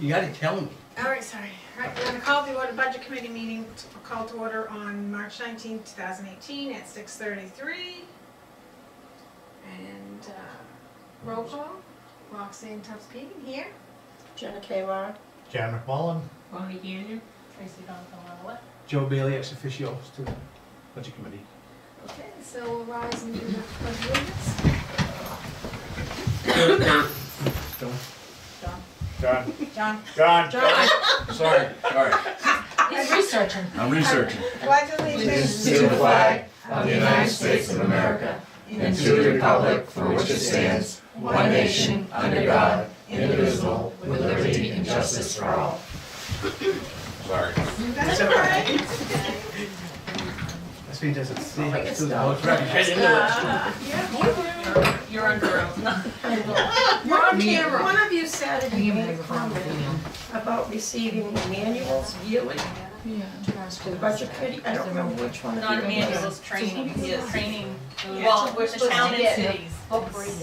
You gotta tell me. All right, sorry. All right, we're gonna call the order budget committee meeting, call to order on March 19th, 2018 at 6:33. And, roll call, Roxanne Tubbs-Pekin here. Jenna Kayla. Jan McMullen. Bonnie Gander, Tracy Donatello. Joe Bailey ex officio to the budget committee. Okay, so we'll rise and do the pledge of allegiance. Don't. John. John. John. Sorry. He's researching. I'm researching. Pledge allegiance To the flag of the United States of America and to the republic for which it stands, one nation, under God, indivisible, with liberty and justice for all. Sorry. That's all right. That's what he does it. See, I it's guess the not. most right into it. You're under oath. You're on Me- camera. One of you Saturday You made a made a comment. comment about receiving manuals yearly to the budget committee. I don't remember which one of you. Not it was. manuals, training, training, Yeah. well, We're the supposed town to and get cities.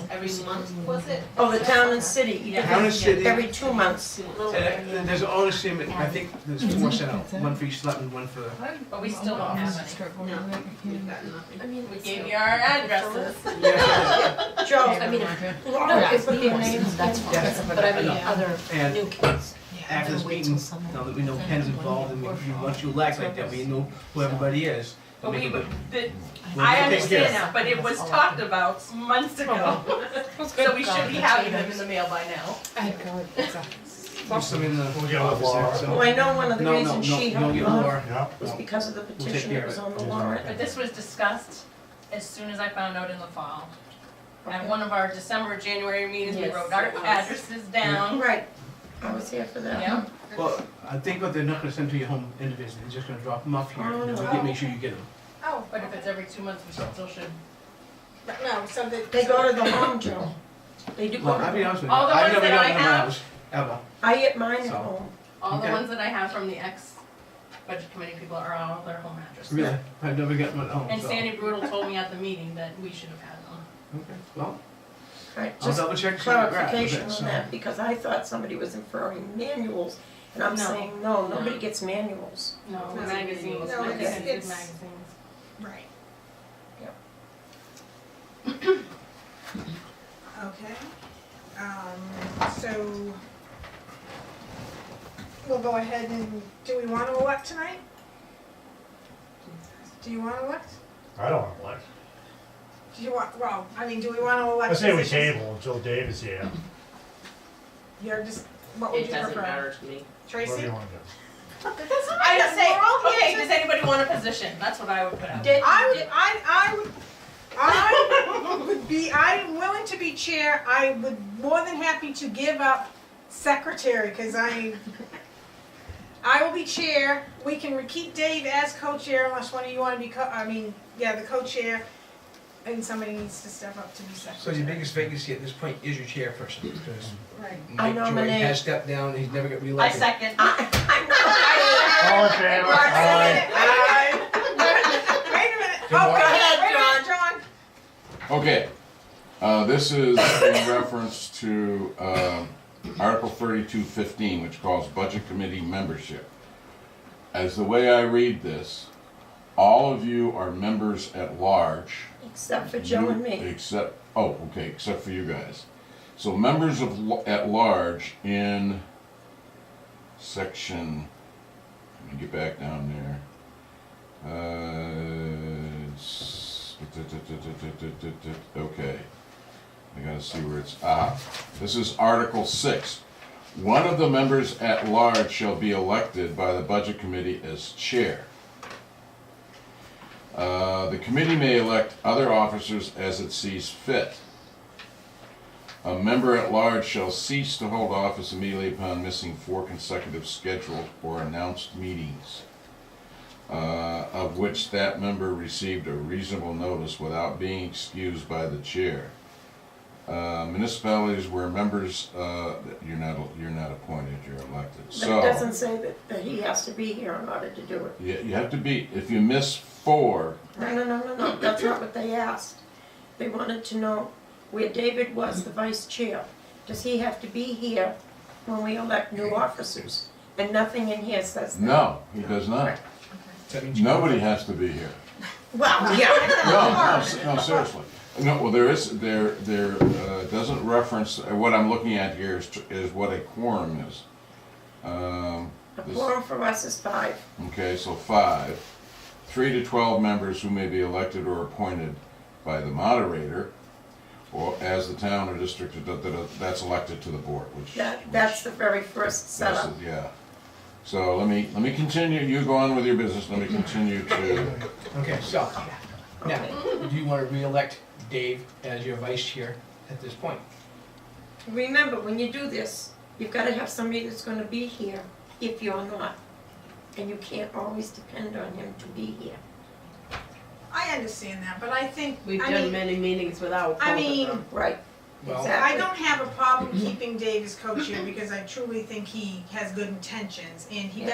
every month, was it? Oh, the town and city. Yeah. Town and city. Every 2 months. And there's honestly, I think there's 4 sent out. One for each selectman, one for. But we still don't have any. We've got nothing. I mean, We gave you our addresses. Joe, I mean, Laura, they put their names in. That's fine. But I mean, other And new kids. after this meeting, now that we know Ken's involved and once you elect like that, we know who everybody is. But we, We'll I take care understand now, but it was talked about months ago. So we should be having them in the mail by now. Post them in the We'll get with office Laura. there, so. Well, I know one of the No, no, reasons she no, helped you get out Laura. Yeah. was because of the take petition care that of was it. on the There's warrant. But this was discussed as soon as I found out in the fall. At one of our December, January meetings, we Yes, wrote our it was. addresses down. Right, I was here for that. Yeah. Well, I think what they're not gonna send to your home individually, they're just gonna drop them off here, and then we get, make sure you get them. Oh, But if it's every 2 months, we still should. no, so the. They go to the home, Joe. They do go Well, to I'll be the home. honest with you, All the I've ones never that I gotten them in my have- house, ever. I get mine at So- home. All the Okay. ones that I have from the ex-budget committee people are all their home addresses. Really, I've never gotten one at home, And so. Sandy Brutal told me at the meeting that we should have had them. Okay, well, Right, I'll just double check. see what we're at with clarification it, on so. that, because I thought somebody was referring manuals, and I'm No. saying, no, nobody gets manuals. No, No, magazines, no, it's- magazines. Right. Yep. Okay, so we'll go ahead and, do we want to elect tonight? Do you want to elect? I don't want to elect. Do you want, well, I mean, do we want to elect? I say we positions? table until Dave is here. You're just, what would you It prefer? doesn't matter to me. What do Tracy? you want to do? I would say, okay, does anybody want a position? That's what I would put out. I would be, I'm willing to be chair, I would more than happy to give up secretary, cause I will be chair, we can keep Dave as co-chair unless one of you wanna be the co-chair, and somebody needs to step up to be So secretary. your biggest vacancy at this point is your chairperson, because Right. I Mike Joy nominate- has stepped down, he's never got I reelected. second. All in favor? Aye. Wait a minute, Good morning. go ahead, John. Okay, this is in reference to Article 3215, which calls Budget Committee membership. As the way I read this, all of you are members at large. Except for Joe and me. Except, oh, okay, except for you guys. So members at large in section, let me get back down there. Okay, I gotta see where it's, this is Article 6. One of the members at large shall be elected by the Budget Committee as chair. The committee may elect other officers as it sees fit. A member at large shall cease to hold office immediately upon missing 4 consecutive scheduled or announced meetings, of which that member received a reasonable notice without being excused by the chair. Municipalities where members, you're not appointed, you're elected. But So it doesn't say that he has to be here in order to do it. you have to be, if you miss 4, No, that's not what they asked. They wanted to know where David was the vice chair. Does he have to be here when we elect new officers, and nothing in here says that. No, he does not. That means you- Nobody has to be here. Well, yeah. No, seriously. No, well, there doesn't reference, what I'm looking at here is what a quorum is. A quorum for us is 5. Okay, so 5. 3 to 12 members who may be elected or appointed by the moderator, or as the town or district, that's elected to the board, which. That's the very first That's setup. it, yeah. So let me continue, you go on with your business, let me continue to, Okay, so, now, do you wanna re-elect Dave as your vice chair at this point? Remember, when you do this, you've gotta have somebody that's gonna be here if you're not. And you can't always depend on him to be here. I understand that, but I think, We've I done mean, many meetings without I both of mean, them. Right. Well, Exactly. I don't have a problem keeping Dave as co-chair because I truly think he has good intentions and he Yeah.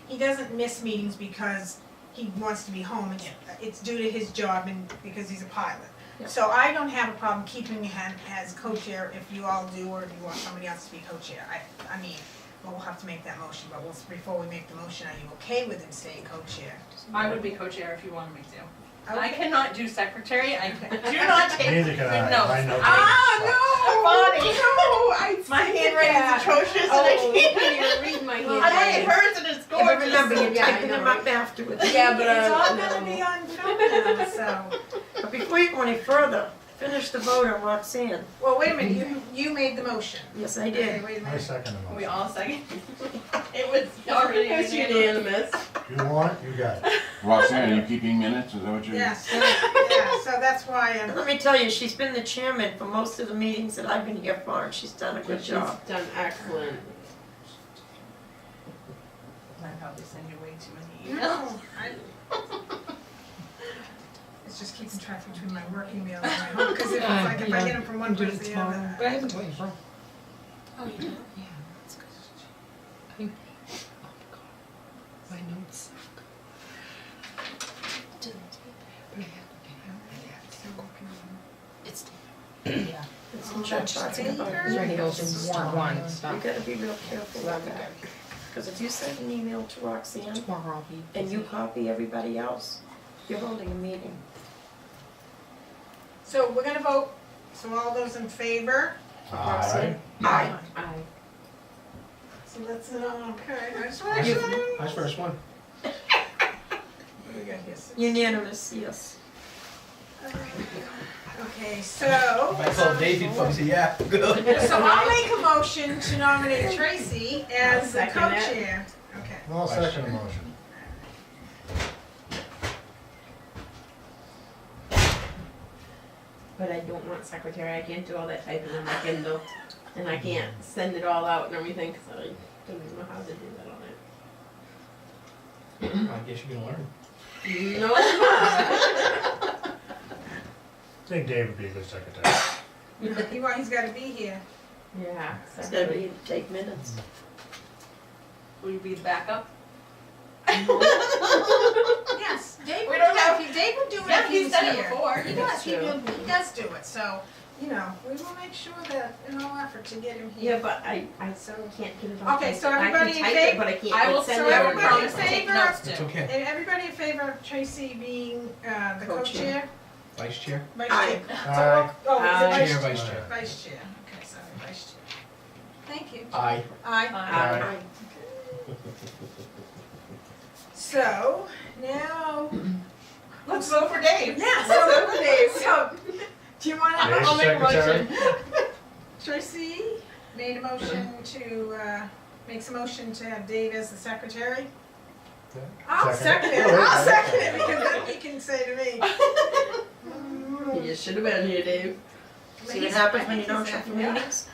doesn't miss meetings because he wants to be home. It's due to his job and because he's a pilot. Yeah. So I don't have a problem keeping him as co-chair if you all do or if you want somebody else to be co-chair. I mean, we'll have to make that motion, but before we make the motion, are you okay with him staying co-chair? I would be co-chair if you wanted me to. I Okay. cannot do secretary, I do not take Neither can I. good notes. My notes Ah, suck. Bonnie. No, I My see handwriting that. is atrocious and I Oh, can't you can't even read my I handwriting. look at hers and it's Yeah, but gorgeous. remember, you're Yeah, I typing know, them up afterwards. Yeah, but It's all no. gonna be on film now, so. But before you go any further, finish the vote on Roxanne. Well, wait a minute, you made the motion. Yes, I Okay, did. wait a I minute. second the We motion. all second. It was already It's unanimous. unanimous. You want, you got it. Roxanne, are you keeping minutes, is that what you're? Yes, yeah, so that's why And I'm, let me tell you, she's been the chairman for most of the meetings that I've been here for, and she's done a good She's job. done excellent. I probably send you way too many emails. no, it's just keeping track between my work emails and my home, because if it's like, if I get them from one place to the other. I haven't told you, bro. Oh, you do? My notes. It's It's in charge talking about Favor? it. Ready, open one, You gotta be real careful with that. Because if you send an email to Roxanne tomorrow I'll be and you copy everybody else, you're holding a meeting. So we're gonna vote, so all those in favor? Aye. Aye. Aye. So that's, okay, I just wanna I make should- sure. I was first one. What do we got here? Unanimous, yes. Okay, so. If I told Dave, he'd probably say, yeah, good. So I'll make a motion to nominate Tracy as the I'll second it. co-chair. Okay. I'll second the motion. But I don't want secretary, I can't do all that typing on my Kindle. And I can't send it all out and everything, cause I don't even know how to do that on I guess you're gonna learn. it. No. I think Dave would be a good secretary. He's gotta be here. Yeah. It's gotta be, take minutes. Will you be the backup? Yes, Dave We would don't do have- it, Dave would do it Yeah, if he he's was done it here. before. He That's does, true. he does do it, so, we will make sure that in all effort to get him here. Yeah, but I so can't get it all. Okay, typed. so everybody I in can type favor? it, but I can't I will send so it out. everybody promise in to take favor? notes It's too. okay. And everybody in favor of Tracy being, the Co-chair. co-chair? Vice chair? Vice Aye. chair. Aye. Oh, is it Aye. vice Chair, vice chair. Vice chair, okay, sorry, vice chair. Thank you. Aye. Aye. Aye. Aye. So, now, Let's vote for Dave. yeah, so, do you wanna, Dave's I'll make a secretary. Tracy made a motion to, makes a motion to have Dave as the secretary? I'll second it, I'll second it, because then he can say to me. You should have been here, Dave. See what happens when you don't show for Yeah. meetings?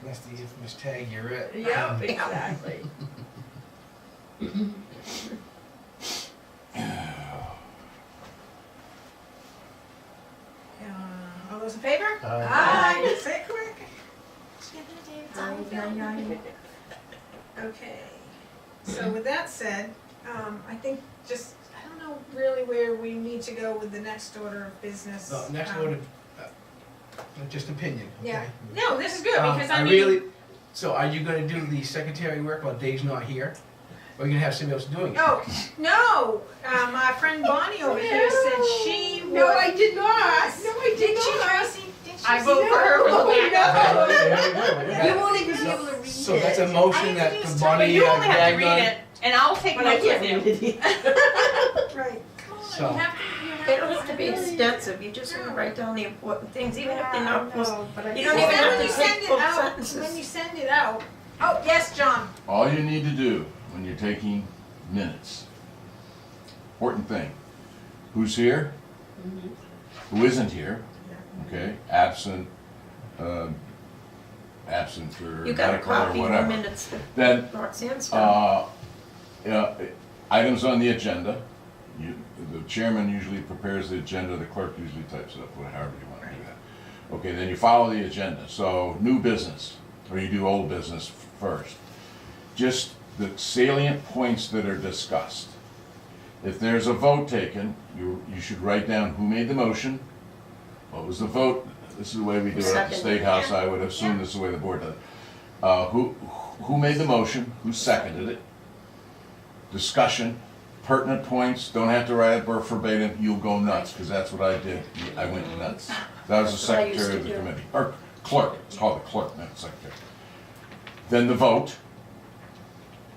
That's the infamous tag, you're it. Yep, exactly. All those in favor? Aye. Aye, say it quick. Aye, aye, aye. Okay, so with that said, I think just, I don't know really where we need to go with the next order of business. Next Um, one, just opinion, okay? Yeah. No, this is good, because I I mean, really, So are you gonna do the secretary work while Dave's not here? Or are you gonna have somebody else doing it? Oh, no, my friend Bonnie over here said she would. No, I did not. No, I did Did she, not. Tracy? Did she? I vote for her with a No, back. no. You won't even be able to read it. So that's a All you motion have to that do is the tell me. Bonnie, You only have to gagged read on. it, and I'll take But I notes can't with read you. it either. Right. Come on, So- you have to, you have They don't have to be extensive, you just wanna write down the important things, even if they're not full. You don't even Then have when to you send take it full out, sentences. when you send it out, oh, yes, John. All you need to do when you're taking minutes, important thing, who's here? Who isn't here? Okay, absent, absent for You got a medical or copy of the whatever. minutes Then, that Roxanne's done. yeah, items on the agenda, the chairman usually prepares the agenda, the clerk usually types it up, however you want to do that. Okay, then you follow the agenda, so new business, or you do old business first. Just the salient points that are discussed. If there's a vote taken, you should write down who made the motion, what was the vote, this is the way we do it at the Second. State House, I would assume this is the way the board does it. Who made the motion, who seconded it, discussion, pertinent points, don't have to write it verbatim, you'll go nuts, because that's what I did, I went nuts. That was the That's what I used secretary of to the do. committee, or clerk, it's called the clerk, not the secretary. Then the vote,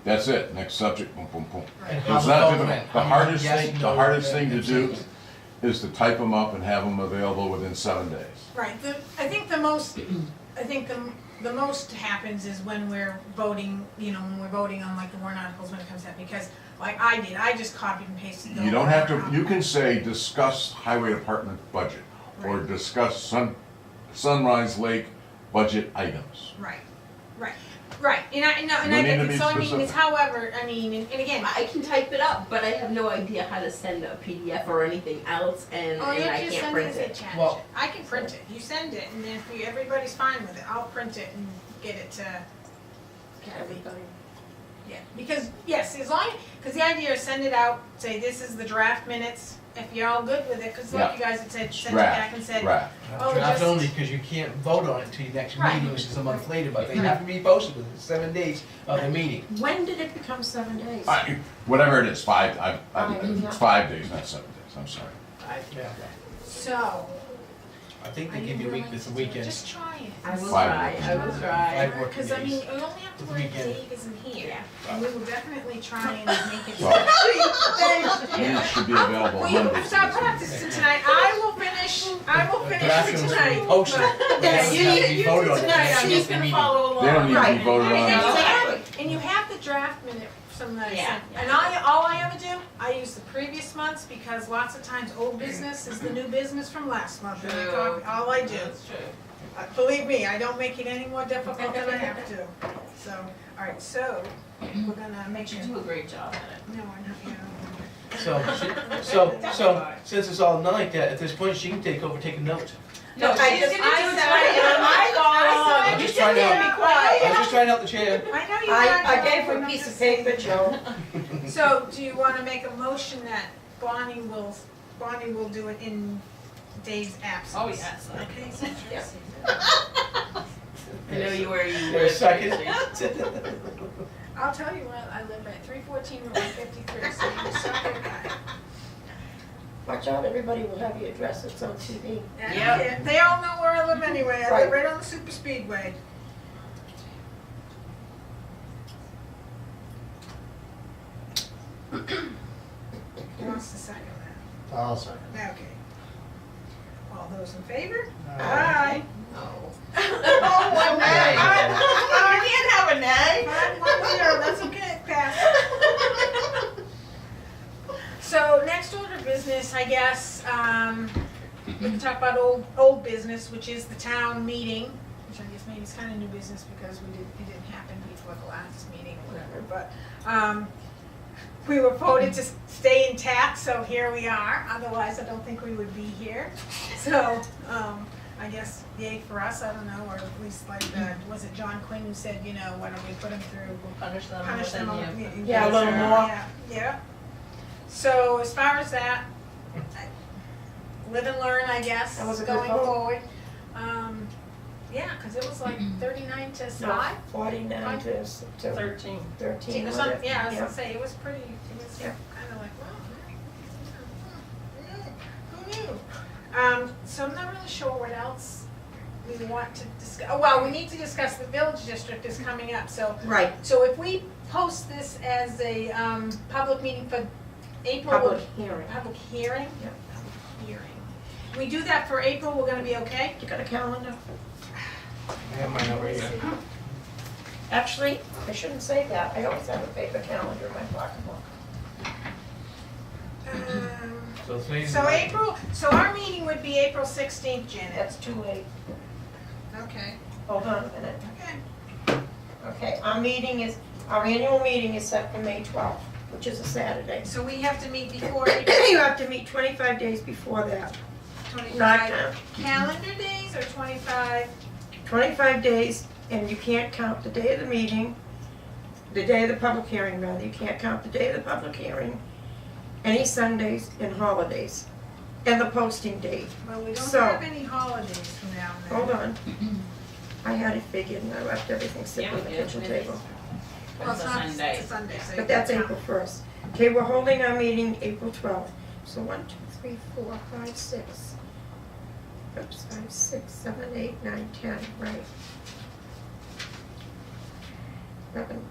that's it, next subject, boom, boom, boom. And how It's the not vote difficult, went. the How many hardest yes, thing, the no, hardest thing to do abstains? is to type them up and have them available within 7 days. Right, I think the most happens is when we're voting, when we're voting on like the warrant articles when it comes to that, because like I did, I just copied and pasted the You don't have to, warrant you can say, discuss highway department budget, or Right. discuss Sunrise Lake budget items. Right, and I You need to be so I mean, it's specific. however, I mean, and again, I can type it up, but I have no idea how to send a PDF or anything else, and all you I have to can't send print is a it. chat. Well- I can print it, you send it, and then if everybody's fine with it, I'll print it and get it to Everybody. Yeah, because, yes, as long, because the idea is send it out, say this is the draft minutes, if you're all good with it, because like Yeah. you guys had said, send it back and said, Draft. Oh, Draft just- only, because you can't vote on it until your next Right. meeting, which is a month later, but they have to be posted within 7 days of the meeting. When did it become 7 days? Whatever it is, five, Five, yeah. it's 5 days, not 7 days, I'm sorry. Yeah. so. I think they are give you a week willing with the to- weekend. Just try it. I will 5 try, days. I will try. 5 working Because I mean, days. we only have to With worry if weekend. Dave isn't here, Yeah. and we will definitely try and make it. Well, Minutes should be available Well, you Monday. can start practicing tonight, I will finish The draft it will be tonight. posted. but- They have to be voted on at the Tonight, next I'm just gonna meeting. follow along. They don't need to be Right. voted And on. you Exactly. have, and you have the draft minute from that I Yeah, sent. yeah. And all I ever do, I use the previous months, because lots of times old business is the new business from last month. And I True. all I do. That's true. Believe me, I don't make it any more difficult than I have to. So, all right, so we're gonna make sure. You do a great job at it. No, I'm not, So, since it's all night, at this point, she can take over, take a note. No, I she's just- gonna I do saw that it. on my phone. I'm You just just trying to- can't be quiet. I'm just trying to help the chair. I know you are. I gave her a piece of paper, Joe. So, do you wanna make a motion that Bonnie will do it in Dave's absence? Oh, yes. Okay, so Yeah. I know you where you Wait a live. second. I'll tell you what, I live at 314 Route 53, so you just suck it back. Watch out, everybody will have your address, it's on TV. Yep. They all know where I live anyway, I live Right. right on the super speedway. Who wants to second that? I'll second. Okay. All those in favor? Aye. Aye. No. Oh, one nay. You can't have a nay. 5-1-0, that's okay, pass. So, next order of business, I guess, we can talk about old business, which is the town meeting, which I guess maybe is kind of new business because it didn't happen before the last meeting or whatever, but, we were voted to stay intact, so here we are, otherwise I don't think we would be here. So, I guess yay for us, I don't know, or at least like, was it John Quinn who said, why don't we put them through, Punish them punish them within on. you. Yeah, a little more. Yeah. So as far as that, live and learn, I guess, That was a good going vote. forward. Yeah, cause it was like 39 to No, 5. 49 to 13. 13, Or was something, it? yeah, I was gonna say, it was pretty, it was Yeah. kinda like, wow. Who knew? So I'm not really sure what else we want to discuss. Oh, well, we need to discuss the village district is coming up, so Right, if we post this as a, public meeting for April. public hearing. Public hearing? Yeah. Public hearing. We do that for April, we're gonna be okay? You got a calendar? I have mine over here. Actually, I shouldn't say that. I always have a paper calendar in my pocketbook. So today's. So April, so our meeting would be April 16th, Janet. That's too late. Okay. Hold on a minute. Okay. Okay, our annual meeting is set for May 12th, which is a Saturday. So we have to meet before April You have to meet 25 days before that. 25 calendar days or 25? 25 days, and you can't count the day of the meeting, the day of the public hearing, rather. You can't count the day of the public hearing, any Sundays and holidays, and the posting date. Well, we don't So- have any holidays from now and then. Hold on. I had it figured and I left everything sitting on the kitchen table. Well, it's It's a not Sunday. it's a Sunday, so you But that's can April 1st. Okay, we're holding our meeting April 12th. So 1, 2, 3, 4, 5, 6. Oops, 5, 6, 7, 8, 9, 10, right. 11,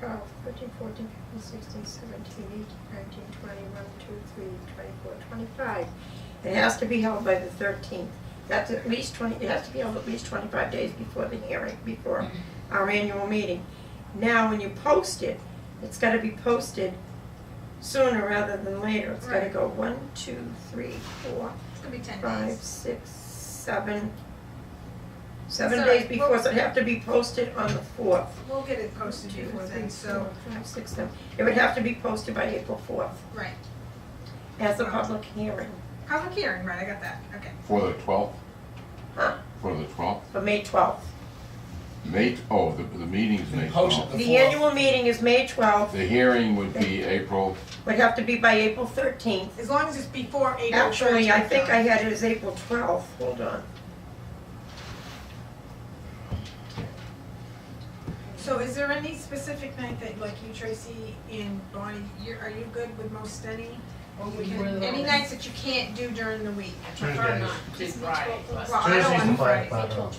12, 13, 14, 15, 16, 17, 18, 19, 20, 1, 2, 3, 24, 25. It has to be held by the 13th. That's at least 20, it has to be held at least 25 days before the hearing, before our annual meeting. Now, when you post it, it's gotta be posted sooner rather than later. It's gotta Right. go 1, 2, 3, 4, It's gonna be 10 5, days. 6, 7. 7 It's days alright. before, so it have to be posted on the 4th. We'll get it posted 2, before 3, then, so, 4, 5, 6, 7. It would have to be posted by April 4th right. as a public hearing Public hearing, right, I got that, okay. For the 12th? Huh? For the 12th? for May 12th. The meeting's May Post it 12th. the The 4th. annual meeting is May 12th, The hearing would be April, would have to be by April 13th. As long as it's before April 13th. Actually, I think I had it as April 12th, hold on. So is there any specific night that, like you, Tracy, and Bonnie, are you good with most any? Or we can, any nights that you can't do during the week? Tuesdays. Do Friday, but- Well, I don't Tuesdays want the Friday. flag pop.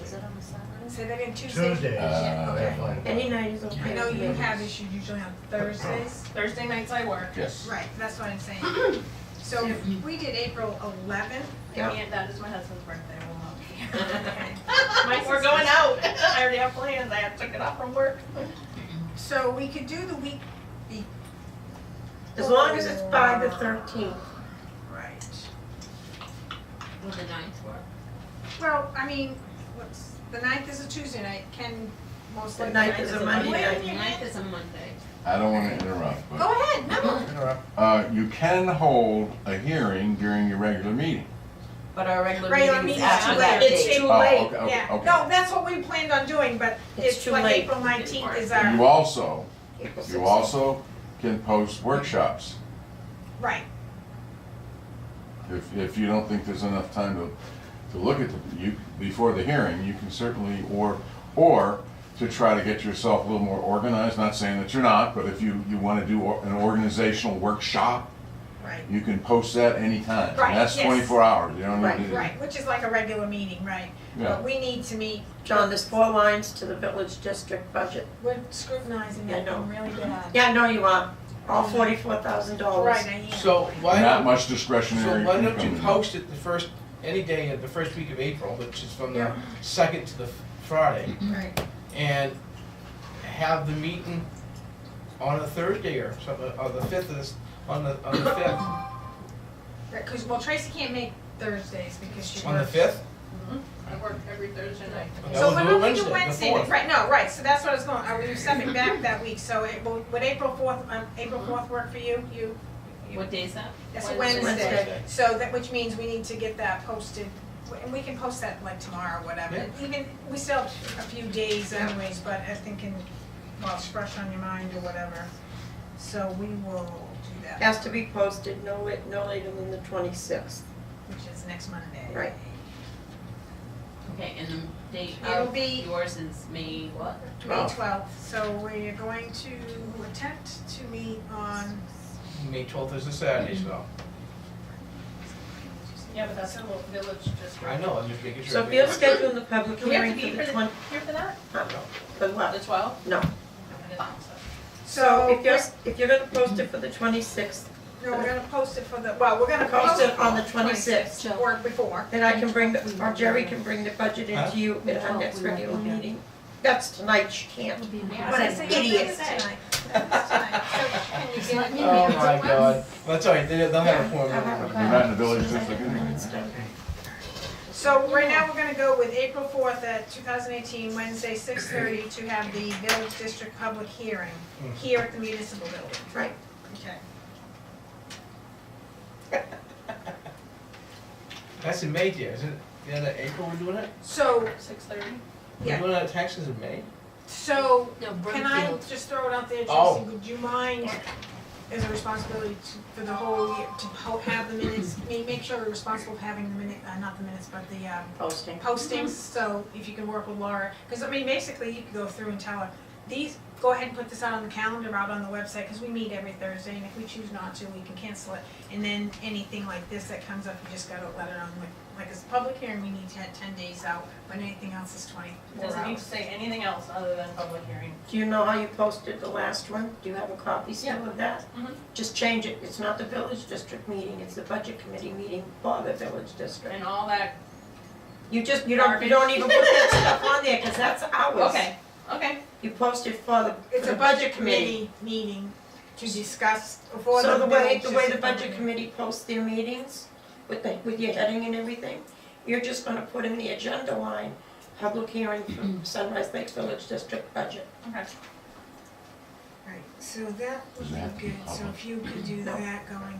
Say that again, Tuesday? Tuesdays. Uh, they're flag pop. Any night is okay. I know with you me. have issues usually on Thursdays. Thursday nights I work. yes. Right, that's what I'm saying. So if we did April 11th, Yeah. And that is my husband's birthday, I will not be here. okay. We're going out. I already have plans. I took it off from work. So we could do the week As long as it's by the 13th. right. Will the ninth work? Well, I mean, the 9th is a Tuesday night, can most The likely. 9th is a Monday night. The ninth is a Monday. I don't want to interrupt, Go but ahead, no. Interrupt. you can hold a hearing during your regular meeting. But our regular Regular meeting is meeting's after too that late. date. It's too Oh, late. okay, okay, Yeah, okay. no, that's what we planned on doing, but It's it's too like late. April 19th is You our, also, April you 16th. also can post workshops. right, If you don't think there's enough time to look at before the hearing, you can certainly, or to try to get yourself a little more organized, not saying that you're not, but if you want to do an organizational workshop, right, you can post that anytime. Right, And that's yes. 24 hours, you don't Right, need to. right, which is like a regular meeting, right? Yeah. But we need to meet, John, there's 4 lines to the village district budget. we're scrutinizing I it, know. I'm really bad. Yeah, no, you are. All $44,000. Right, I am. So why Not don't, much discretionary. so why don't income you in post it any day of the first week of April, which is from the Yeah. 2nd to the Friday, Right, and have the meeting on a Thursday or something, on the 5th of this, on the 5th. right, cause, well, Tracy can't make Thursdays because she On the works. 5th? I work every Thursday night. That So was why the don't we Wednesday, do the Wednesday, 4th. right, no, right, so that's what I was going, are we stepping back that week, so would April 4th work for you? What day is that? That's a Wednesday. Wednesday, so that, which means we need to get that posted, and we can post that like tomorrow, or whatever. Yeah. Even, we still have a few days anyways, but I think while it's fresh on your mind or whatever, so we will do that. Has to be posted no later than the 26th. Which is next Monday. Right. Okay, and the date It'll of be- yours is May what? May 12th, so we're going to attempt to meet on, May 12th is a Saturday, so, Yeah, but that's the whole village district. I know, I'm just making sure. So if you're scheduling the public Do we have to hearing be for the 20, here for that? for what? The 12th? No. I didn't think so. So if you're gonna post it for the 26th, no, we're gonna post it for the, well, we're gonna post it on the 26th. Or before. Then I can bring, or Jerry can bring the budget Huh? into you at our next regular meeting. That's tonight, she can't. Yeah, What I an was gonna idiot. say. Tonight. Tonight. So can you get me Oh the my answer God, once? that's all right, they'll have a form. I'll have a You're not in the village district anyway, right? So right now, we're gonna go with April 4th at 2018, Wednesday, 6:30, to have the village district public hearing here at the municipal building. Right. Okay. That's in May, dear, isn't it? The end of April we're doing it? So, 6:30? We're Yeah. doing it at Texas in May? so No, can I Brookfield. just throw it out there, Oh. Tracy, would you mind, as a responsibility for the whole year, to have the minutes, make sure we're responsible for having the minute, not the minutes, but the, Posting. postings, so if you can work with Laura, because I mean, basically, you could go through and tell her, go ahead and put this out on the calendar, out on the website, because we meet every Thursday, and if we choose not to, we can cancel it. And then anything like this that comes up, you just gotta let it on, like it's a public hearing, we need to have 10 days out, but anything else is 24 Does it need to hours. say anything else other than public hearing? Do you know how you posted the last one? Do you have a copy still of that? Mhm. Just change it. It's not the village district meeting, it's the budget committee meeting for the village district. And all that, You don't even put that stuff on there, cause that's ours. okay. You post it for the, It's for a the budget committee meeting to discuss before the So the way, village the way the district budget public- committee posts their meetings, with your heading and everything, you're just gonna put in the agenda line, public hearing for Sunrise Lake Village District budget. Okay. Right, so that would Does it have to be be good, so public? if you could do No. that going,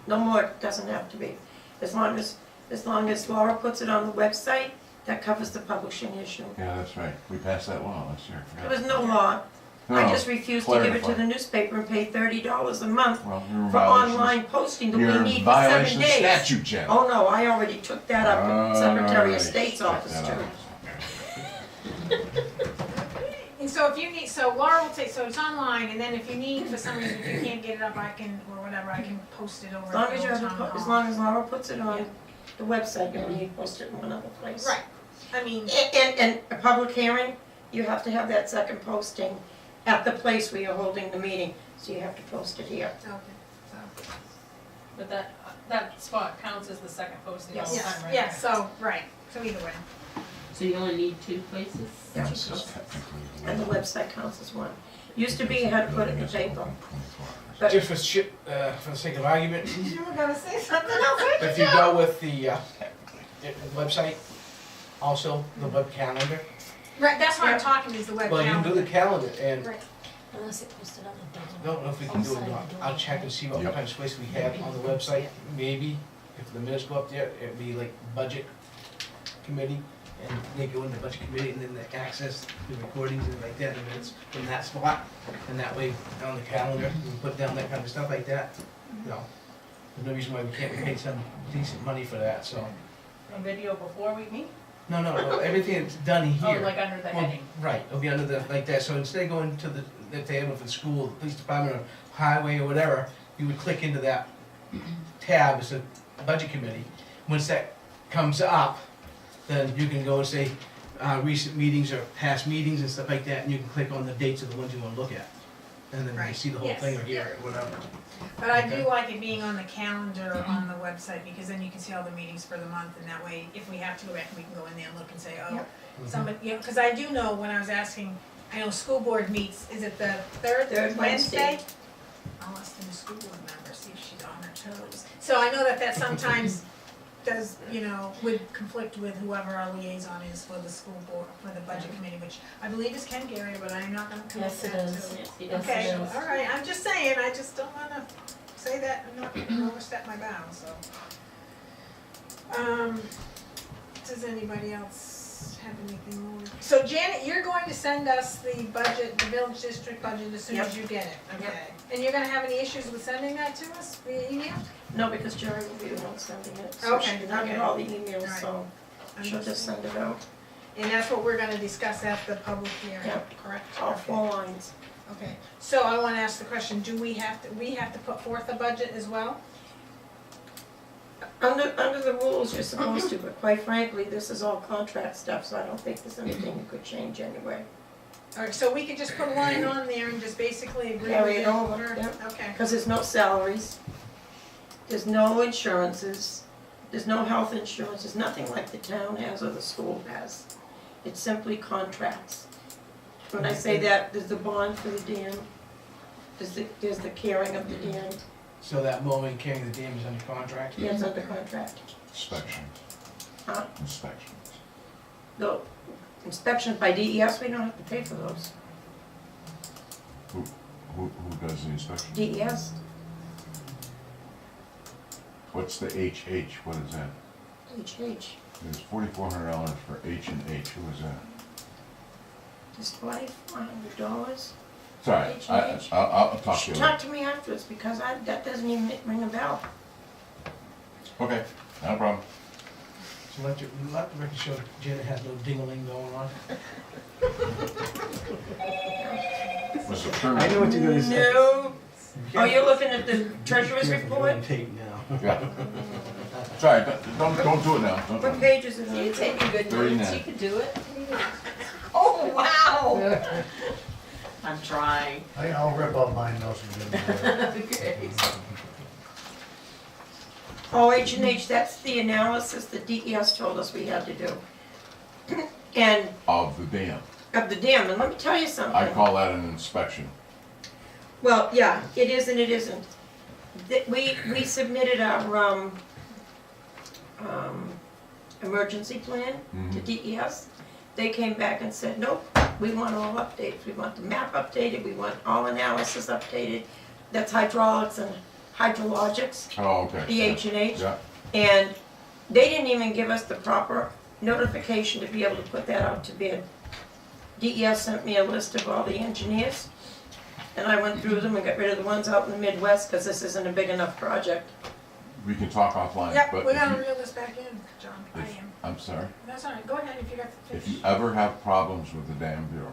No more, it doesn't have to be. As long as Laura puts it on the website, that covers the publishing issue. Yeah, that's right, we passed that law last year, I There forgot. was no law. I No, just refused to give it to clarify. the newspaper and pay $30 a month Well, you're in for violation. online posting that we You're in need for 7 violation of days. statute, Jen. Oh, no, I already took that up at Secretary of Alright, State's check office that too. out. and so if you need, so Laura will take, so it's online, and then if you need, for some reason, if you can't get it up, I can, or whatever, I can post it over As at long the as you old have, town hall. as long as Laura puts it Yeah. on the website, you only need to post it in one other place. Right, I mean, And a public hearing, you have to have that second posting at the place where you're holding the meeting, so you have to post it here. okay, so, But that spot counts as the second posting all the Yes. time, right? yeah, so, right, so either way. So you only need 2 places? Yeah. This is technically And the legal. website counts as one. Used to be you had to put it in the paper, but Just for the sake of argument, You were gonna say something else, if you go with the website, also the web calendar, Right, that's what Yeah. I'm talking, is the web well, you can do calendar. the calendar, and Right. Unless it posted on the digital. don't know if we can do it or not. I'll check and see what Yep. kind of space we have on the website. Maybe if the minutes go up there, it'd be like budget committee, and they go into budget committee, and then they access the recordings and like that, the minutes from that spot. And that way, on the calendar, we can put down that kind of stuff like that. You know, there's no reason why we can't pay some decent money for that, so. A video before we meet? No, everything that's done Oh, here. like under the Well, heading. right, it'll be under the, like that, so instead of going to the, if they have it for the school, the police department, or highway, or whatever, you would click into that tab, it's a budget committee. Once that comes up, then you can go and say, recent meetings or past meetings and stuff like that, and you can click on the dates of the ones you wanna look at. And then you Right, see the whole yes. thing or hear it, whatever. But I do Okay. like it being on the calendar on the website, because then you can see all the meetings for the month, and that way, if we have to go back, we can go in there and look and say, oh, somebody, you know, cause I do know when I was asking, I know school board meets, is it the third Third Wednesday. Wednesday? I'll ask the new school board member, see if she's on her toes. So I know that sometimes does, you know, would conflict with whoever our liaison is for the school board, for the budget committee, which I believe is Ken Gary, but I'm not gonna commit Yes, it that is. to. Yes, he does. Okay, Yes, it is. all right, I'm just saying, I just don't wanna say that and not overstep my bounds, so. Does anybody else have anything more? So Janet, you're going to send us the budget, the village district budget as soon as you get it, Yep. okay? And you're gonna have any issues with sending that to us via email? no, because Jerry will be the one sending it. So she Okay, did not get okay. all the emails, Alright. so. she'll just send it out, And that's what we're gonna discuss at the public hearing, Yep. correct? all Okay. 4 lines. Okay, so I wanna ask the question, do we have to put forth a budget as well? Under the rules, you're supposed to, but quite frankly, this is all contract stuff, so I don't think there's anything you could change anyway. Alright, so we could just put a line on there and just basically agree with Carry it? it over, or- yep. Okay, Because there's no salaries, there's no insurances, there's no health insurance, there's nothing like the town has or the school has. It's simply contracts. When I say that, there's the bond for the dam, there's the caring of the dam, So that mowing, carrying the dam is under contract? it's under contract. Inspections. Huh? Inspections. The inspections by DES, we don't have to pay for those. Who does the inspection? DES, What's the HH? What is that? HH, There's $4,400 for H and H. Who is that? is $2,400. Sorry, H&H. I'll talk to you Talk later. to me afterwards, because that doesn't even ring a bell. Okay, no problem. So let the record show Janet has no ding-a-ling going on. Was it turned? I know what you're gonna say. No. Oh, you're looking at the treasurer's Careful, you're report? on tape now. Yeah. Sorry, don't do it now. Don't do What it. page is it You on? taking good 39. notes, you could do it. Oh, wow! I'm trying. I'll rip up my notes and give them to Okay. Oh, H&H, that's the analysis that DES told us we had to do. And Of the dam. of the dam, and let me tell you something. I call that an inspection. Well, yeah, it is and it isn't. We submitted our, emergency plan to DES. They came back and said, nope, we want all updates, we want the map updated, we want all analysis updated. That's hydraulics and hydrologics, Oh, okay. the H&H. Yeah, And they didn't even give us the proper notification to be able to put that out to bid. DES sent me a list of all the engineers, and I went through them and got rid of the ones out in the Midwest, because this isn't a big enough project. we can talk offline, yep, but we're if gonna you, reel this back in, John, I if- am. I'm sorry, That's all right, go ahead if you got the if fish. you ever have problems with the dam bureau,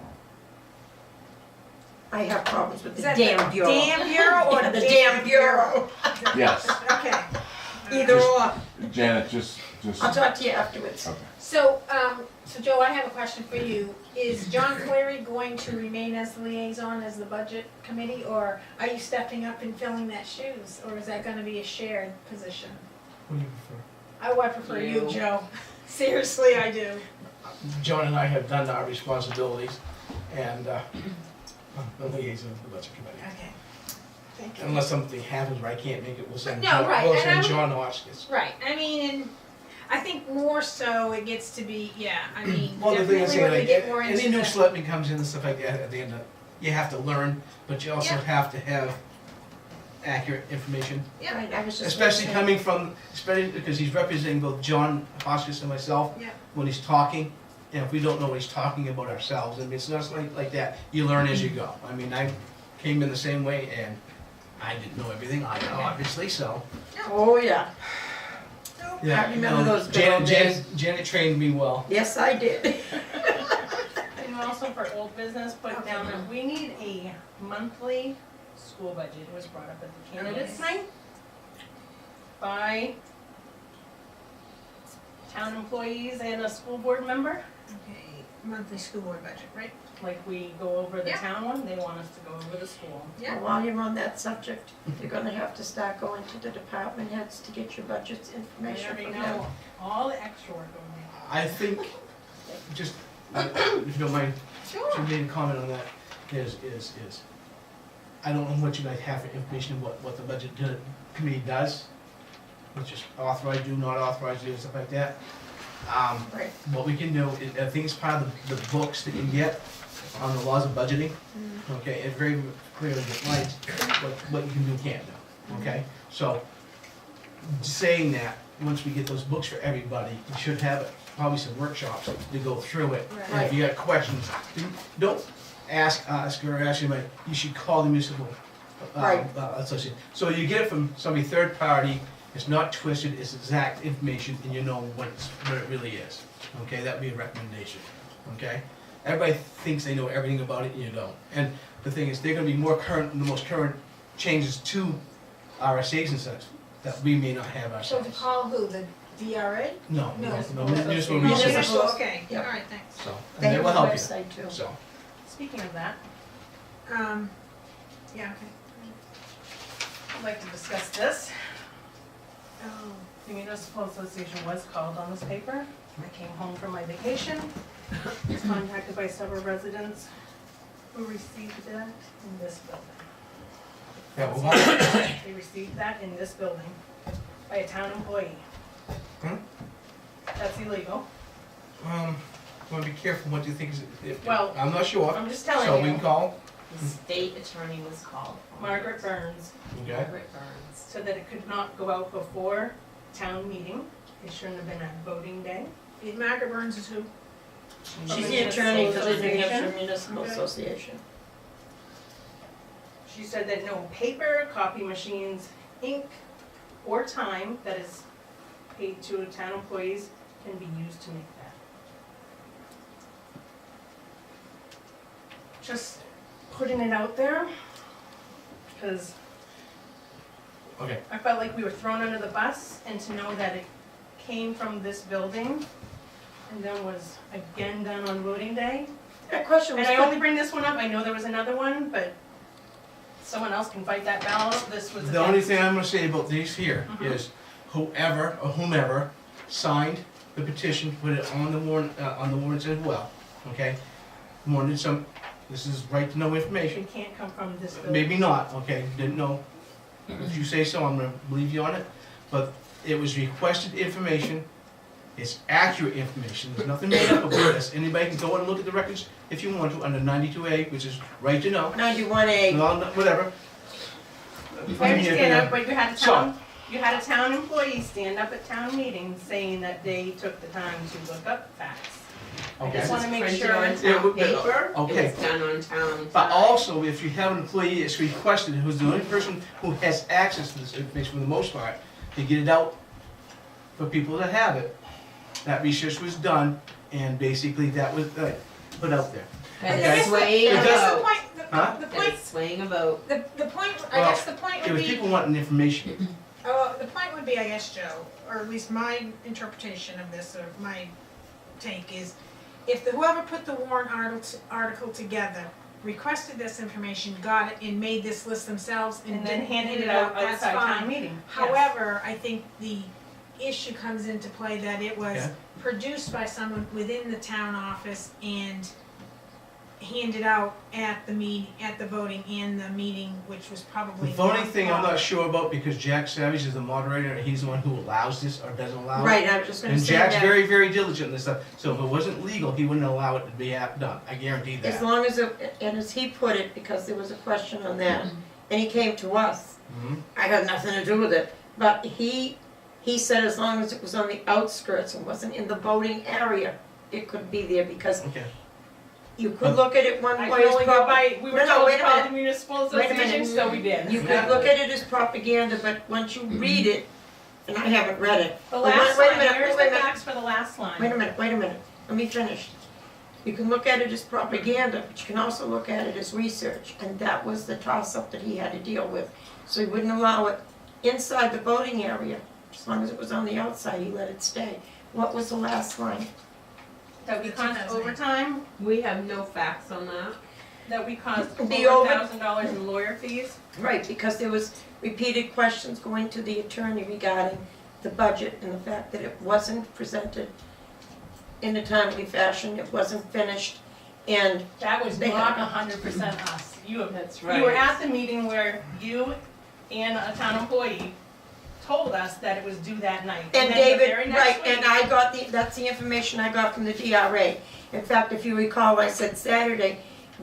I have problems with Is the that damn bureau. Dam Bureau or Yeah, the damn bureau. yes, Okay. Either or. Janet, just, I'll talk to you afterwards. okay. So, Joe, I have a question for you. Is John Cleary going to remain as the liaison as the budget committee, or are you stepping up and filling that shoes? Or is that gonna be a shared position? What do you prefer? I prefer you, You. Joe. Seriously, I do. John and I have done our responsibilities, and I'm the liaison of the budget committee. Okay. Thank you. Unless something happens where I can't make it, we'll send No, John, right, we'll and I send would- John Hoskins. Right, I mean, and I think more so it gets to be, yeah, I mean, Well, the thing definitely is, when we like, get more into any new the. selectman comes in and stuff like that, at the end of, you have to learn, but you also Yeah. have to have accurate information. Yeah. Right, I was just Especially gonna say- coming from, especially because he's representing both John Hoskins and myself. Yeah. When he's talking, and if we don't know what he's talking about ourselves, I mean, it's not like that, you learn as you go. I mean, I came in the same way, and I didn't know everything, I know, obviously, so. Oh, yeah. Yeah, I remember those good old Janet trained me well. Yes, I did. And also for old business, put down that we need a monthly school budget. It was brought up at the candidates night by town employees and a school board member. Okay, monthly school board budget, right? Like we go over the Yeah. town one, they want us to go over the school. Yeah. Well, while you're on that subject, you're gonna have to start going to the department heads to get your budget's I information already from them. know all the extra work going I think, just, if you don't mind, Sure. to make a comment on that, is, I don't know what you guys have for information, what the budget committee does, which is authorized, do not authorized, do, stuff like that. Right. What we can do, I think it's part of the books that you get on the laws of budgeting, okay, it very clearly defines what you can do and can't do, okay? So, saying that, once we get those books for everybody, we should have probably some workshops to go through it. And if you got questions, don't ask us or ask anybody, you should call the municipal Right. association. So you get it from somebody third party, It's not twisted, it's exact information, and you know what it really is, okay? That would be a recommendation, okay? Everybody thinks they know everything about it, and you don't. And the thing is, they're gonna be more current, the most current changes to RSA's and such, that we may not have So to ourselves. call who, the DRA? No, No. municipal Oh, research, municipal, okay, Yep. alright, thanks. so, They and they have will a help you, website too. so. Speaking of that, Yeah, okay. I'd like to discuss this. Oh, The Municipal Association was called on this paper. I came home from my vacation, was contacted by several residents who received that in this building. Yeah, well, They received that in this building by a town employee. Hmm? That's illegal. wanna be careful what you think is, Well, I'm not sure, I'm just so we telling can you, call, The state attorney was called. Margaret Burns okay? Margaret Burns. said that it could not go out before town meeting. It shouldn't have been at voting day. Margaret Burns is who? She's the attorney for the New Hampshire Association. Municipal Okay. Association. She said that no paper, copy machines, ink, or time that is paid to town employees can be used to make that. Just putting it out there, because Okay, I felt like we were thrown under the bus, and to know that it came from this building and then was again done on voting day. That question was And I put, only bring this one up, I know there was another one, but someone else can fight that battle. This was the only against- thing I'm gonna say about these here Mhm. is whoever or whomever signed the petition, put it on the warrant as well, okay? Wanted some, this is right to know information, It can't come from this building. maybe not, okay, didn't know. If you say so, I'm gonna believe you on it, but it was requested information, it's accurate information, there's nothing made up about this. Anybody can go and look at the records if you want to, under 92A, which is right to know, 91A. well, whatever. I understand that, but So- you had a town employee stand up at town meetings saying that they took the time to look up facts. I Okay. just wanna make Printed sure. on Yeah, town paper. okay. It was done on town. But side. also, if you have an employee that's requested, who's the only person who has access to this information for the most part, to get it out for people that have it, that research was done, and basically that was put out there. And Okay. it's swaying It I does- guess the about. point, Huh? the And point, it's swaying about. the point, I Well, guess the point It would was be, people wanting information. the point would be, I guess, Joe, or at least my interpretation of this, or my take is, if whoever put the warrant article together requested this information, got it, and made this list themselves and And then didn't handed hand it out that's outside town fine. meeting. Yes. However, I think the issue comes into play that it was Yeah. produced by someone within the town office and handed out at the voting and the meeting, which was The probably. voting not thing I'm not proper. sure about, because Jack Savage is the moderator, and he's the one who allows this or doesn't allow it. Right, I was just gonna And say Jack's that. very, very diligent in this stuff, so if it wasn't legal, he wouldn't allow it to be done, I guarantee As that. long as it, and as he put it, because there was a question on that, and he came to us, Mhm. I had nothing to do with it, but he said as long as it was on the outskirts and wasn't in the voting area, it could be there, because Okay. you could look at it one I way can as only go by, we were No, no, told wait to a call minute. the municipal Wait a minute. association, so we did. You could look at it as propaganda, but once you read it, and I haven't read it. The Wait- last wait a line, minute, here's wait a the minute. facts for the last line. Wait a minute, let me finish. You can look at it as propaganda, but you can also look at it as research, and that was the toss-up that he had to deal with. So he wouldn't allow it inside the voting area, as long as it was on the outside, he let it stay. What was the last line? That we caused overtime, We have no facts on that. that we caused The over over- $1,000 in lawyer fees. Right, because there was repeated questions going to the attorney regarding the budget and the fact that it wasn't presented in a timely fashion, it wasn't finished, and That was They not had- 100% us. You That's You were at the meeting where you and a town employee told us that it was due that night. And then the very David, next right, week- and I got that's the information I got from the DRA. In fact, if you recall, I said Saturday,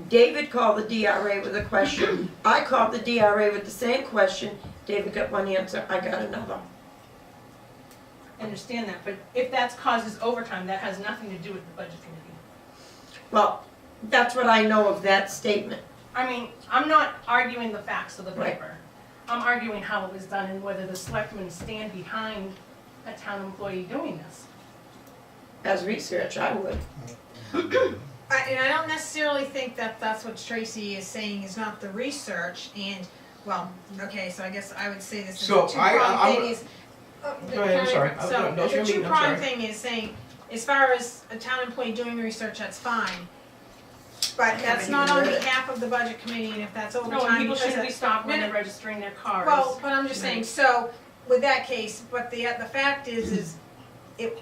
David called the DRA with a question. I called the DRA with the same question. David got one answer, I got another. I understand that, but if that causes overtime, that has nothing to do with the budget committee. Well, that's what I know of that statement. I mean, I'm not arguing the facts of the Right. paper. I'm arguing how it was done and whether the selectmen stand behind a town employee doing this. As research, I would. And I don't necessarily think that that's what Tracy is saying is not the research and, well, okay, so I guess I would say this is a So, two-pronged thing is. Go ahead, I'm sorry. So, No, the you mean, I'm two-pronged sorry. thing is saying, as far as a town employee doing research, that's fine. But that's not on behalf of the budget committee, and if that's No, and overtime, people because shouldn't be stopped when No, they're registering their cars. well, but I'm just saying, so, with that case, but the fact is it,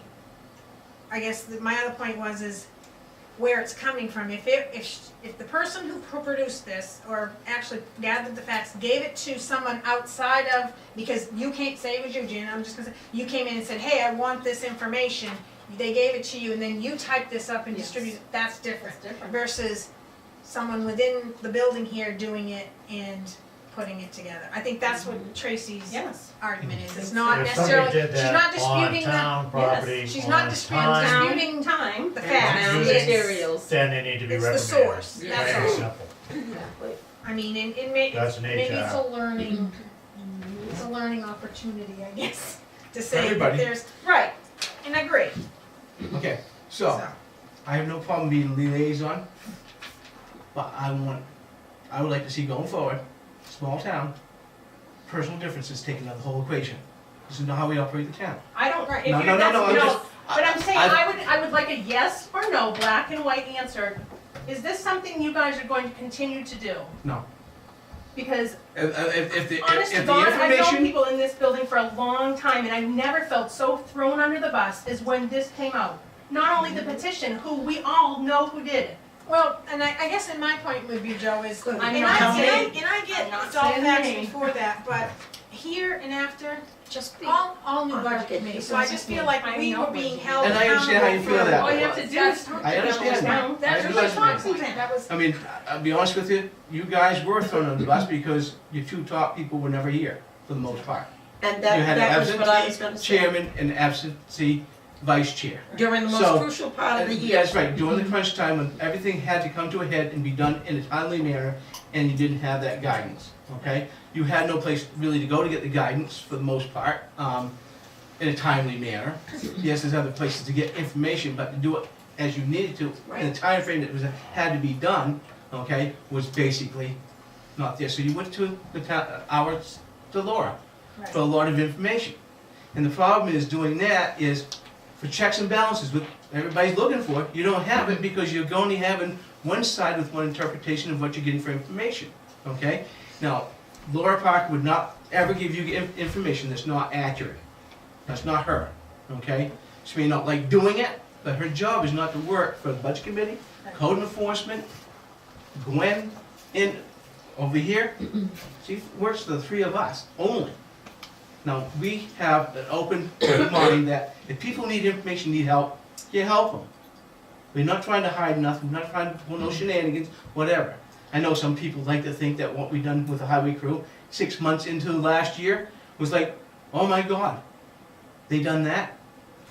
I guess my other point is where it's coming from. If the person who produced this, or actually gathered the facts, gave it to someone outside of, because you can't say it was you, Jan, I'm just gonna say, you came in and said, hey, I want this information, they gave it to you, and then you typed this up and Yes. distributed it, that's different. That's different. Versus someone within the building here doing it and putting it together. I think that's what Tracy's Yes. argument is. It's not If somebody necessarily, did she's not that on disputing the, town property, she's not on disputing, time, disputing Time. the And facts. town It's- materials. then they need to be It's the reprimanded. source, Yeah. that's Very all. simple. Exactly. I mean, and maybe, That's an maybe it's a HR. learning, it's a learning opportunity, I guess, to say that everybody. there's, right, and I agree, Okay, so, I have no problem being liaison, but I would like to see going forward, small town, personal differences taken out of the whole equation. This is not how we operate the town. I don't, if No, you're, no, no, that's, no, I'm no, just. but I'm saying, I've- I would like a yes or no, black and white answer. Is this something you guys are going to continue to do? No. Because If the, honest to if the God, I've known information, people in this building for a long time, and I've never felt so thrown under the bus as when this came out. Not only the petition, who we all know who did it. well, and I guess in my point would be, Joe, is, Good. and I'm I, not and I, saying- and I get I'm not it's all saying facts name. before that, but here and after, Just be. all new I'm budget not getting committee, it. so I just feel like I we know were what being you held And I understand how you accountable feel for- that All you way. have to do is talk to I them. understand that. That's I what do my talks understand. even. That was, I mean, I'll be honest with you, you guys were thrown under the bus because your two top people were never here, for the most part. And You that, had an that was what I was absentee gonna say. chairman and absentee vice chair. During the So, most crucial part of the year. That's right, during the crunch time when everything had to come to a head and be done in a timely manner, and you didn't have that guidance, okay? You had no place really to go to get the guidance, for the most part, in a timely manner. Yes, there's other places to get information, but to do it as you needed to, in the time frame that was, had to be done, okay, was basically not there. So you went to the town, to Laura, for a lot of information. And the problem is doing that is, for checks and balances, what everybody's looking for, you don't have it because you're only having one side with one interpretation of what you're getting for information, okay? Now, Laura Parker would not ever give you information that's not accurate. That's not her, okay? She may not like doing it, but her job is not to work for the budget committee, code enforcement, Gwen, in, over here. She works for the three of us, only. Now, we have an open mind that if people need information, need help, you help them. We're not trying to hide nothing, we're not trying to pull no shenanigans, whatever. I know some people like to think that what we done with the highway crew 6 months into last year was like, oh my God, they done that?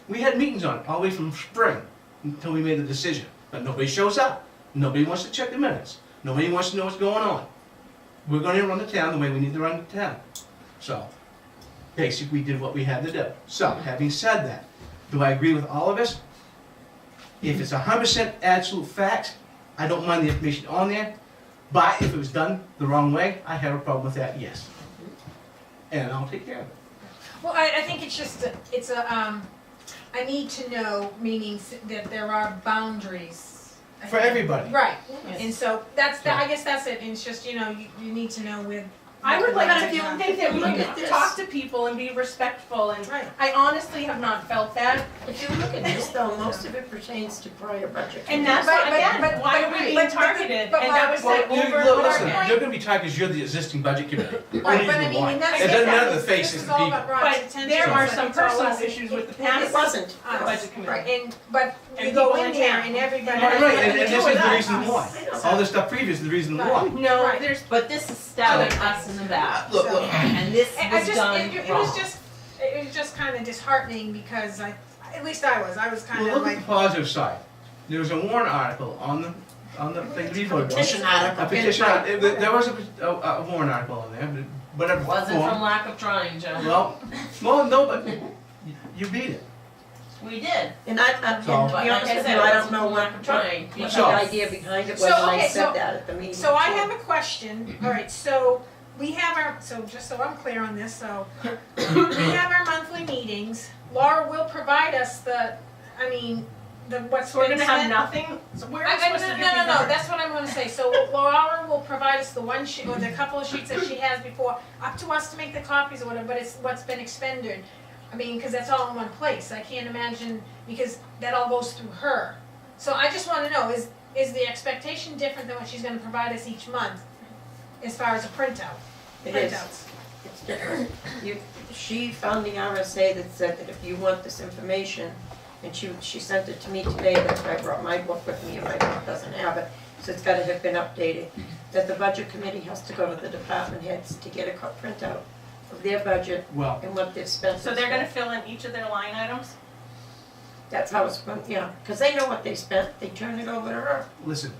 We had meetings on it all the way from spring until we made the decision, but nobody shows up. Nobody wants to check the minutes. Nobody wants to know what's going on. We're gonna run the town the way we need to run the town. So, basically, we did what we had to do. So, having said that, do I agree with all of this? If it's 100% absolute facts, I don't mind the information on there, but if it was done the wrong way, I have a problem with that, yes. And I'll take care of it. well, I think it's just, it's a, I need to know, meaning that there are boundaries. For everybody. Right, Yes. and so that's, I guess that's it, and it's just, you know, you need to know with. I would like Right. to think that we Look at can this. talk to people and be respectful, and Right. I honestly have not felt that. If you look at this though, most of it pertains to prior budget. And that's But- why, but- again, but- why but- are we but- being but- targeted? but And Mark that was said said Well, over and over listen, again. you're gonna be targeted because you're the existing budget committee. Right, but I Only mean, one. and that's. It doesn't matter the this faces is of the all people. about Ron's But attention, there are so some it's all personal us. issues with the It past It wasn't. us. budget committee. Right, and, but And you go people in in there town. and everybody. Right, right, and to this do is with the us. reason why. All this stuff previous is the reason why. No, Right. there's, But this is stabbing us in the back. Look, look, And this I was just, done it wrong. was just kind of disheartening because at least I was kind well, of look at like, the positive side. There was a warrant article on the thing to be voted on. Petition article. A petition, Right. there was a warrant article on there, but whatever Wasn't form. from lack of trying, Joe. Well, no, but you beat it. We did. And I, to So- be But like honest I with said, you, it I don't wasn't know from what, lack of trying. what So- the idea behind it was So, when I okay, said so- that at the meeting. So I have a question, all right, so we have our, so just so I'm clear on this, so we have our monthly meetings. Laura will provide us the, I mean, the, what's So we're been gonna have spent. nothing? So where are I, we supposed to no, get these no, numbers? that's what I'm gonna say, so Laura will provide us the one sheet, or the couple of sheets that she has before, up to us to make the copies or whatever, but it's what's been expended. I mean, cause that's all in one place, I can't imagine, because that all goes through her. So I just wanna know, is the expectation different than what she's gonna provide us each month, as far as a printout? It is. Printouts. It's different. She found the RSA that said that if you want this information, and she sent it to me today, that's why I brought my book with me, and my book doesn't have it, so it's gotta have been updated, that the budget committee has to go to the department heads to get a printout of their budget Well, and what they've spent. So they're gonna fill in each of their line items? That's how it's, yeah, cause they know what they spent, they turn it over to her. listen,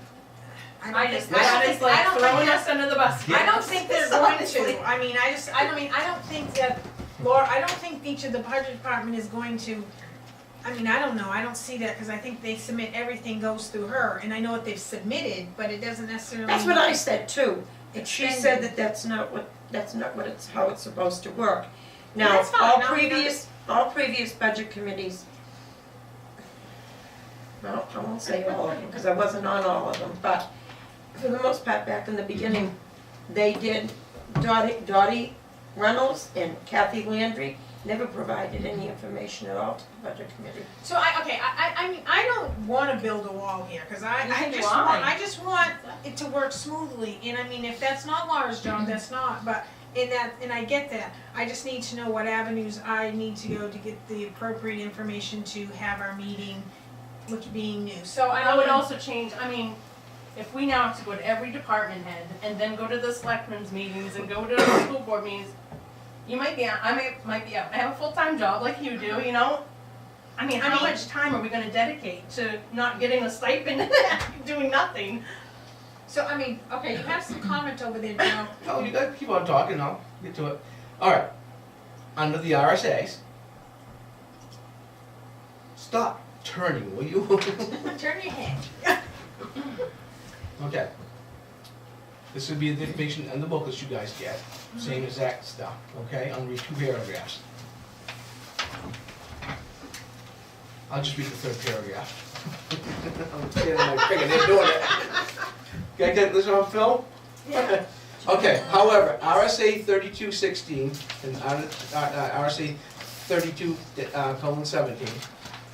I just, I don't that is think- like I don't throwing think us under the bus. I don't think they're So going honestly- to, I mean, I don't think that, Laura, I don't think each of the budget department is going to, I mean, I don't know, I don't see that, cause I think they submit, everything goes through her, and I know what they've submitted, but it doesn't necessarily. That's what I said too, and she said Extended. that that's not what it's, how it's supposed to work. Now, That's fine. all No, previous budget committees, well, I won't say all of them, because I wasn't on all of them, but for the most part, back in the beginning, they did, Dottie Reynolds and Kathy Landry never provided any information at all to the budget committee. So I mean, I don't wanna build a wall here, cause I Neither do just want it to work smoothly, and I mean, if that's not Laura's job, that's not, but and I get that, I just need to know what avenues I need to go to get the appropriate information to have our meeting, which being new, so I would also change, I mean, if we now have to go to every department head and then go to the selectmen's meetings and go to the school board meetings, you might be out, might be out, I have a full-time job like you do, you know? I mean, how much time are we gonna dedicate to not getting a stipend and doing nothing? So, I mean, okay, you have some comment over there, Joe. no, you gotta keep on talking, I'll get to it. Alright, under the RSA's, stop turning, will you? Turn your head. Okay. This would be the information and the book that you guys get, same exact stuff, okay? I'll read 2 paragraphs. I'll just read the 3rd paragraph. I'm getting my finger, they're doing it. Can I get this on film? Yeah. Okay, however, RSA 3216 and RSA 32:17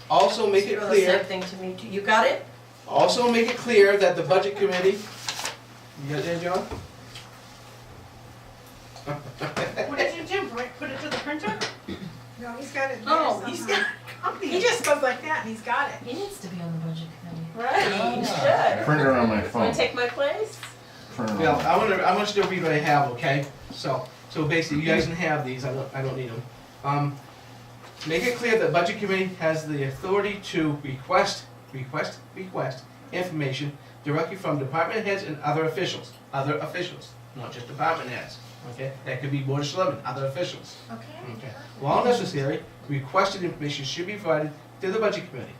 also make it She wrote the clear. same thing to me too. You got it? Also make it clear that the budget committee, you got that, John? What did you do, put it to the printer? No, he's got it there Oh, he's somehow. got a copy. He just goes like that and he's got it. He needs to be on the budget committee. Right, you should. Print it on my Wanna phone. take my place? Print it Well, on. I want you to read what I have, okay? So basically, you guys can have these, I don't need them. Make it clear that budget committee has the authority to request information directly from department heads and other officials, not just department heads, okay? That could be board of selectmen, other officials. Okay. While necessary, requested information should be provided to the budget committee.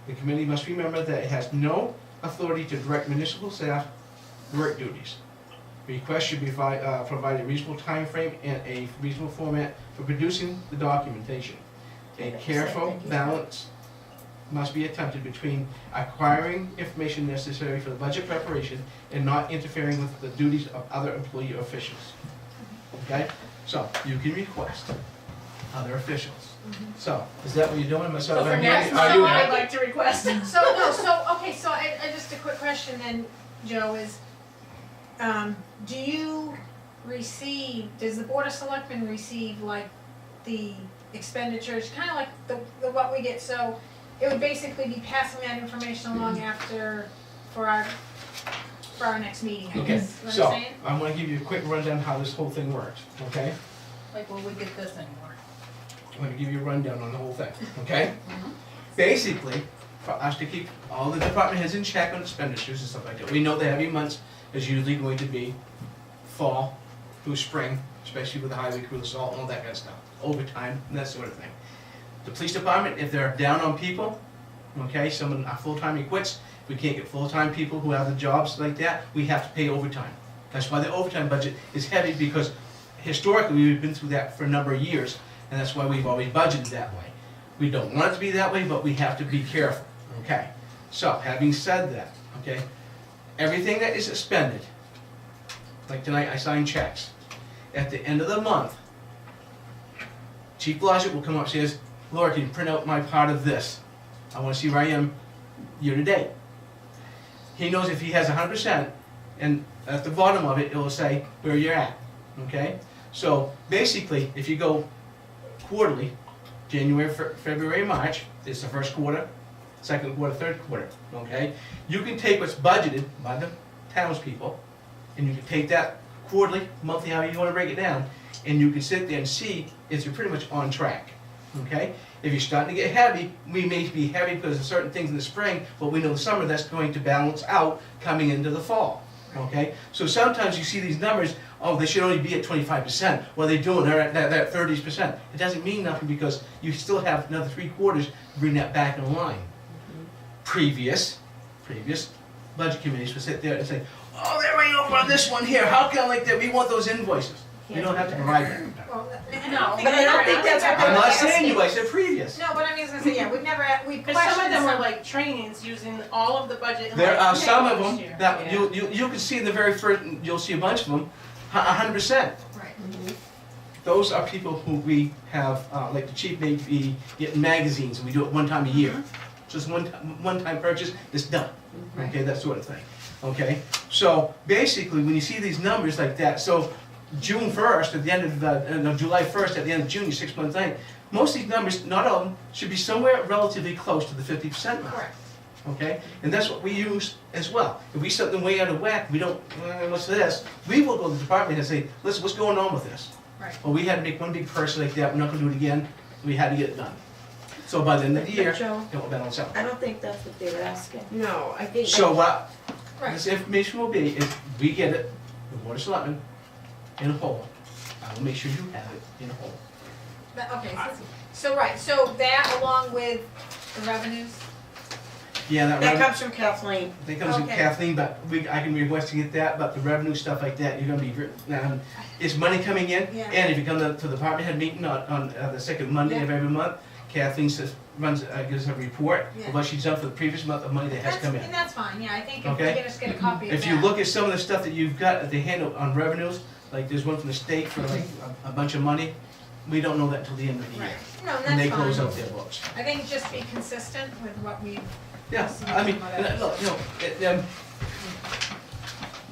The committee must remember that it has no authority to direct municipal staff work duties. Requests should be provided a reasonable time frame and a reasonable format for producing the documentation. A careful balance must be attempted between acquiring information necessary for the budget preparation and not interfering with the duties of other employee officials. Okay, so you can request other officials. So, is that what you're doing? So for next Are month, you- I'd like to request. Okay, so I just a quick question then, Joe, is, do you receive, does the Board of Selectmen receive like the expenditures, kinda like the what we get, so it would basically be passing that information along after, for our next meeting, I Okay, guess, what I'm so, saying? I'm gonna give you a quick rundown how this whole thing works, okay? Like, will we get this anymore? I'm gonna give you a rundown on the whole thing, okay? Basically, for us to keep all the department heads in check on expenditures and stuff like that, we know the heavy months is usually going to be fall through spring, especially with the highway crew, salt and all that kind of stuff, overtime and that sort of thing. The police department, if they're down on people, okay, someone, our full-time quits, we can't get full-time people who have the jobs like that, we have to pay overtime. That's why the overtime budget is heavy, because historically, we've been through that for a number of years, and that's why we've always budgeted that way. We don't want it to be that way, but we have to be careful, okay? So, having said that, okay, everything that is expended, like tonight, I signed checks. At the end of the month, Chief Logic will come up and says, Laura, can you print out my part of this? I wanna see where I am year to date. He knows if he has 100%, and at the bottom of it, it will say where you're at, okay? So, basically, if you go quarterly, January, February, March, it's the first quarter, second quarter, third quarter, okay? You can take what's budgeted by the townspeople, and you can take that quarterly, monthly, however you wanna break it down, and you can sit there and see if you're pretty much on track, okay? If you're starting to get heavy, we may be heavy because of certain things in the spring, but we know the summer that's going to balance out coming into the fall, okay? So sometimes you see these numbers, oh, they should only be at 25%. What are they doing? They're at that 30%. It doesn't mean nothing because you still have another 3 quarters to bring that back in line. Previous budget committees would sit there and say, oh, they're right over on this one here. How come like that? We want those invoices. We don't have to provide them. Well, No, But I don't think that's what I'm not asking. saying you, I said previous. No, but I mean, I was gonna say, yeah, we've never, we've Because some of questioned them were some. like trainings using all of the budget. and There like, are okay, some of this them year. that Yeah. you can see in the very first, you'll see a bunch of them, 100%. Right. Those are people who we have, like the chief may be getting magazines, and we do it one time a year. Just one-time purchase, it's done, okay, that sort of thing, okay? So basically, when you see these numbers like that, so June 1st, at the end of, no, July 1st, at the end of June, you're 6 months in, most of these numbers, not all of them, should be somewhere relatively close to the 50% mark. Correct. Okay, and that's what we use as well. If we set them way out of whack, we don't, what's this? We will go to the department and say, listen, what's going on with this? Right. Well, we had to make one big purchase like that, we're not gonna do it again, we had to get it done. So by the end of the year, But Joe, it will balance out. I don't think that's what they were asking. No, I think. So what Right. this information will be, is we get it, the board of selectmen, in a whole. I will make sure you have it in a whole. Okay, so right, so that along with the revenues, Yeah, That that comes from Kathleen. comes in Okay. Kathleen, but I can request to get that, but the revenue stuff like that, you're gonna be, is money coming in? Yeah. And if you come to the department head meeting on the second Monday of every month, Kathleen says, gives a report Yeah. of what she's done for the previous month of money that has that's, come in. and that's fine, yeah, I think if we Okay. can just get a copy of that. If you look at some of the stuff that you've got at the handle on revenues, like there's one from the state for like a bunch of money, we don't know that till the end of the year. Right, no, When they that's close fine. out their books. I think just be consistent with what we, Yeah, I mean, and look,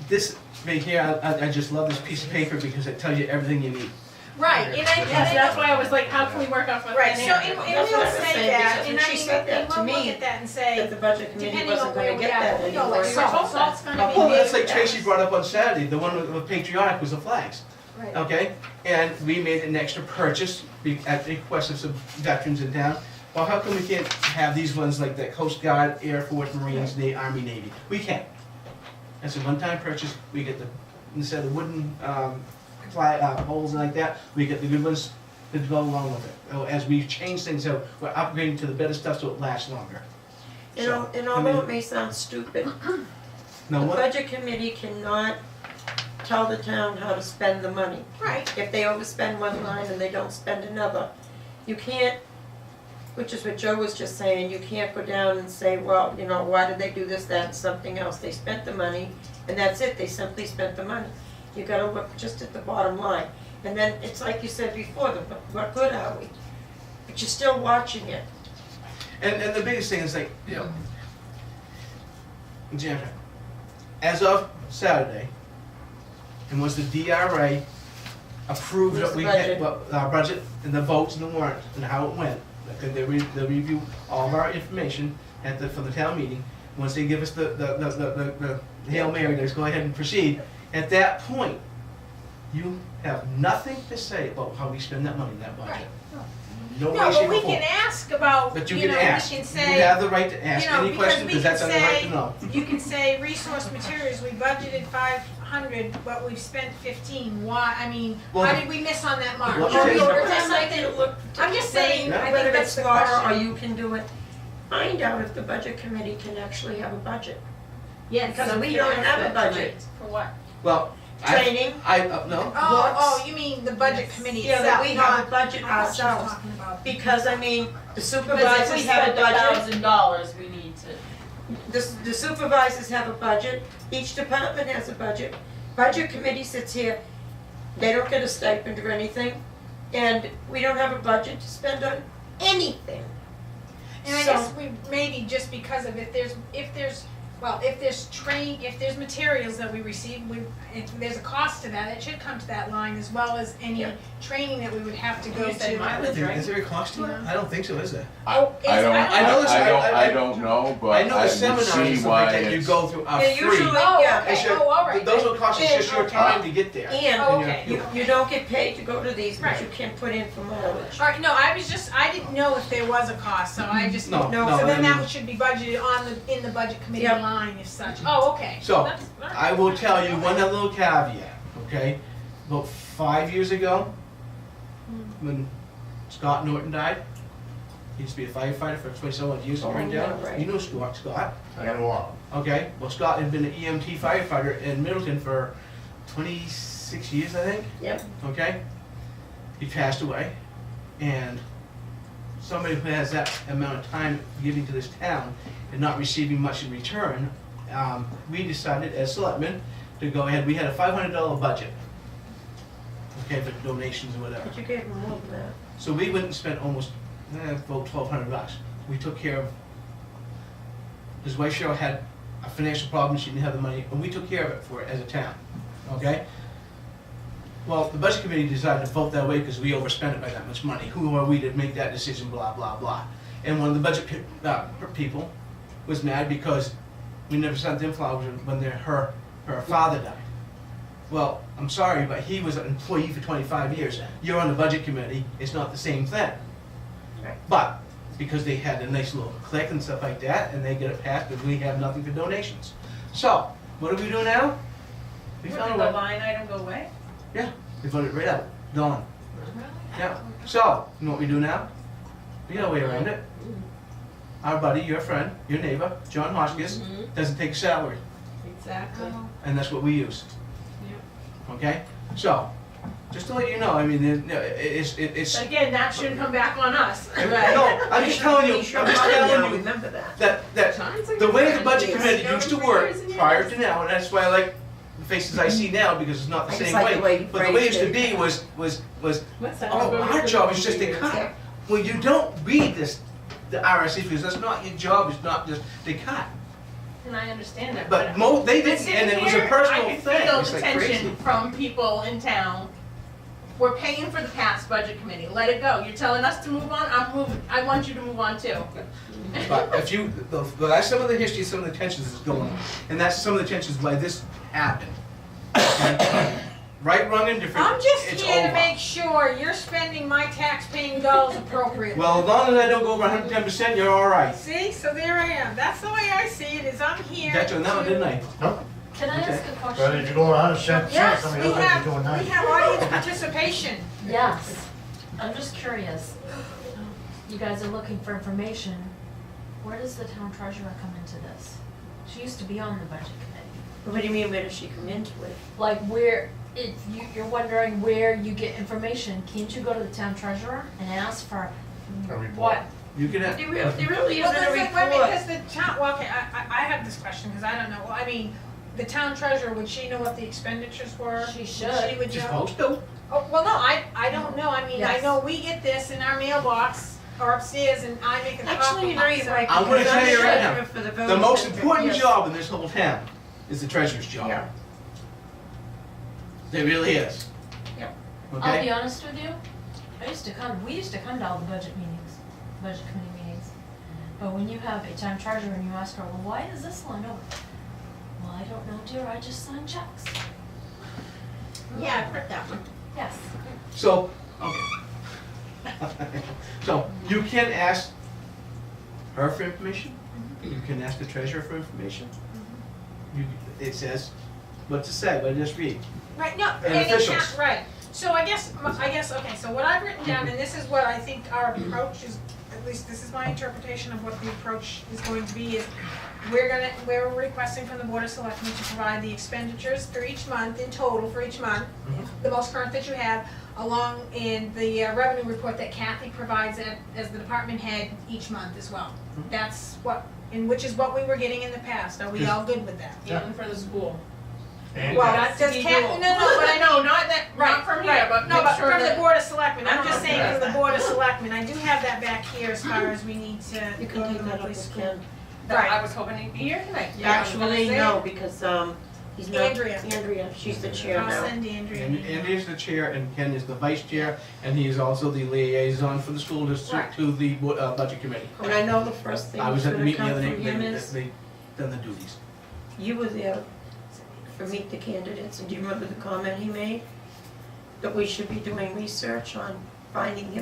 this right here, I just love this piece of paper because it tells you everything you need. right, and I, Yes, that's why I was like, how can we work off of right, that? so, and That's we'll what I was say saying, that, because and when I she mean, said that and to we'll look me, at that and That say, the budget committee depending wasn't on gonna where we get are, that you know, like anymore. salt, salt's gonna be Well, big. that's like Tracy brought up on Saturday, the one with patriotic was the flags, Right. okay? And we made an extra purchase at the request of some veterans in town. Well, how come we can't have these ones like the Coast Guard, Air Force, Marines, Army, Navy? We can. It's a one-time purchase, we get the, instead of wooden, holes and like that, we get the good ones to go along with it. As we change things out, we're upgrading to the better stuff so it lasts longer. So, And I although mean, it may sound stupid, Now the what, budget committee cannot tell the town how to spend the money. Right, If they overspend one line and they don't spend another, you can't, which is what Joe was just saying, you can't go down and say, well, you know, why did they do this, that, and something else? They spent the money, and that's it, they simply spent the money. You gotta look just at the bottom line. And then, it's like you said before, what good are we? But you're still watching it. and the biggest thing is like, Jennifer, as of Saturday, and once the DRA approved Where's what the we budget? had, what our budget and the votes and the warrant and how it went, because they review all of our information for the town meeting. Once they give us the Hail Mary, let's go ahead and proceed. At that point, you have nothing to say about how we spend that money in that budget. right. No way, No, but shape, we or form. can ask about, But you you can know, ask. we can You say, have the right to ask you know, any because question, we because can that's on the right say- to know. you can say resource materials, we budgeted 100, but we've spent 15, why, I mean, Well, how did we miss on that mark? Well, Or Okay. or just something to look. I'm just saying, I Whether think it's that's the Laura or question. you can do it, find out if the budget committee can actually have a budget. Yes. Because I'm we gonna don't ask have a that budget. tonight. For what? Well, Training, no, Oh, you mean the budget committee yeah, itself, that we have a not, budget I thought you were ourselves. talking about. Because I mean, the Because if supervisors we have a spend budget, $1,000, we need to. the supervisors have a budget, each department has a budget. Budget committee sits here, they don't get a stipend or anything, and we don't have a budget to spend on anything. And I So- guess we, maybe just because of if there's if there's materials that we receive, if there's a cost to that, it should come to that line as well as any Yeah. training that we would have to go You said to. mileage, right? is there a cost to it? I don't think so, is there? Oh, I don't, I know this- I don't know, but I know I the would seminars see and stuff why like that you it's. go through are Yeah, free. usually, Oh, yeah. okay. It's your- Oh, all right. Those will cost you Then, just your okay. time to get there. And Oh, okay. you don't get paid to go to these, but Right. you can put in for mileage. All right, no, I didn't know if there was a cost, so I just, No, no, so then I mean- that should be budgeted in the budget committee Yep. line as such. Oh, okay. So, That's- all right. I will tell you one other little caveat, okay? About 5 years ago, when Scott Norton died, he used to be a firefighter for 20-some years in Oh, Turndale. yeah, right. You know Scott, I know all. okay? Well, Scott had been an EMT firefighter in Middleton for 26 years, I think. Yep. Okay? He passed away, and somebody who has that amount of time giving to this town and not receiving much in return, we decided as selectmen to go ahead, we had a $500 budget, okay, for donations or whatever. But you gave them more than that. So we went and spent almost, about $1,200. We took care of, his wife Cheryl had a financial problem, she didn't have the money, and we took care of it for it as a town, okay? Well, the budget committee decided to vote that way because we overspent it by that much money. Who are we to make that decision, blah, blah, blah. And one of the budget people was mad because we never sent them flowers when her father died. Well, I'm sorry, but he was an employee for 25 years. You're on the budget committee, it's not the same thing. Right. But, because they had a nice little click and stuff like that, and they get it passed, but we have nothing for donations. So, what do we do now? We Did found a the way. line item go away? Yeah, they voted right out, gone. Yeah, so, you know what we do now? We got a way around it. Our buddy, your friend, your neighbor, John Hoskins, Mhm. doesn't take a salary, Exactly. and that's what we use. Okay? So, just to let you know, I mean, it's, But again, that shouldn't come back on us. no, I'm just telling you, I'm just telling you Remember that. that John's a the good way the friend. budget He's committee known used to for work years and prior years. to now, and that's why I like the faces I see now, because it's not the I just same like the way way. you But the way it phrased used to it. be was, What's that? oh, our job is just to cut. Well, you don't read this, the RSC, because that's not your job, it's not just to cut. And I understand that, But but. they but didn't, sitting and it was a here, personal I thing, can feel it's the like crazy. tension from people in town. We're paying for the past budget committee, let it go. You're telling us to move on, I want you to move on too. But if you, that's some of the history, some of the tensions that's going on, and that's some of the tensions why this happened. Okay? Right, wrong, and different, I'm just it's here to over. make sure you're spending my tax-paying dollars appropriately. Well, as long as I don't go over 110%, you're all right. See, so there I am. That's the way I see it, is I'm here Got you on that one, to- didn't I? Can I Okay. ask a But if question? you go 100%, Yes, somebody we else might be doing have, we 90. have audience participation. Yes. I'm just curious. You guys are looking for information. Where does the town treasurer come into this? She used to be on the budget committee. What do you mean, where does she come into it? Like where, if you're wondering where you get information, can't you go to the town treasurer and ask for A report. what? You can, There really Well, isn't a wait, report. because the town, well, okay, I have this question, because I don't know, well, I mean, the town treasurer, would she know what the expenditures were? She Would should. She would just know? supposed to. Oh, well, no, I don't know, I mean, I Yes. know we get this in our mailbox or upstairs, and I make a copy. Actually, you know, you're right. I'm gonna because tell you the right now, treasurer for the The village most center, important yes. job in this whole town is the treasurer's job. Yeah. It really is. Yep. I'll be Okay? honest with you, we used to come to all the budget meetings, budget committee meetings. But when you have a town treasurer and you ask her, well, why is this line over? Well, I don't know, dear, I just sign checks. Yeah, I've heard that one. Yes. So, okay. So, you can ask her for information, you can ask the treasurer for information. It says what to say, but just read. Right, no, And it officials. can't, right. So I guess, okay, so what I've written down, and this is what I think our approach is, at least this is my interpretation of what the approach is going to be, is we're requesting from the Board of Selectmen to provide the expenditures for each month, in total for each month, the most current that you have, along in the revenue report that Kathy provides as the department head each month as well. That's what, and which is what we were getting in the past. Are we all good with that? Even for the school. And Well, That's does the Kat, rule. no, but I No, mean, not that, right, not from here, right. but No, make but sure from the that. Board of Selectmen, I'm I just don't saying know. from the Board of Selectmen, I do have that back here as far as we need to You go can to take the that up monthly with school. Ken. That I was hoping he'd be here tonight. Actually, no, because, he's not. Andrea. Andrea, she's the chair I'll now. send Andrea. And Andy is the chair, and Ken is the vice chair, and he is also the liaison for the school district to the budget committee. And I know the first thing I was that's at the gonna meeting the come other from day, him is, they done the duties. you were there for Meet the Candidates, and do you remember the comment he made? That we should be doing research on finding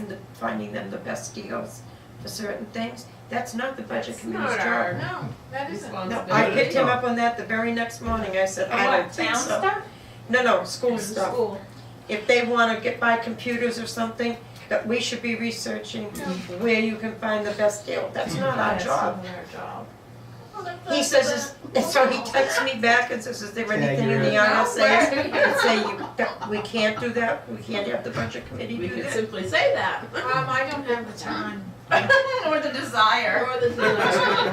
them the best deals for certain things? That's not the budget committee's not our- job. No, that isn't. No, I picked him up on that the very next morning, I said, I don't think Town so. stuff? No, school It's stuff. School. If they wanna buy computers or something, that we should be researching where you can find the best deal. That's not our That's job. not our job. He says, and so he texts me back and says, is there anything in the you're- RSA that say we can't do that, we can't have the budget committee We do could that? simply say that. I don't have the time. Or the desire. Or the dealer.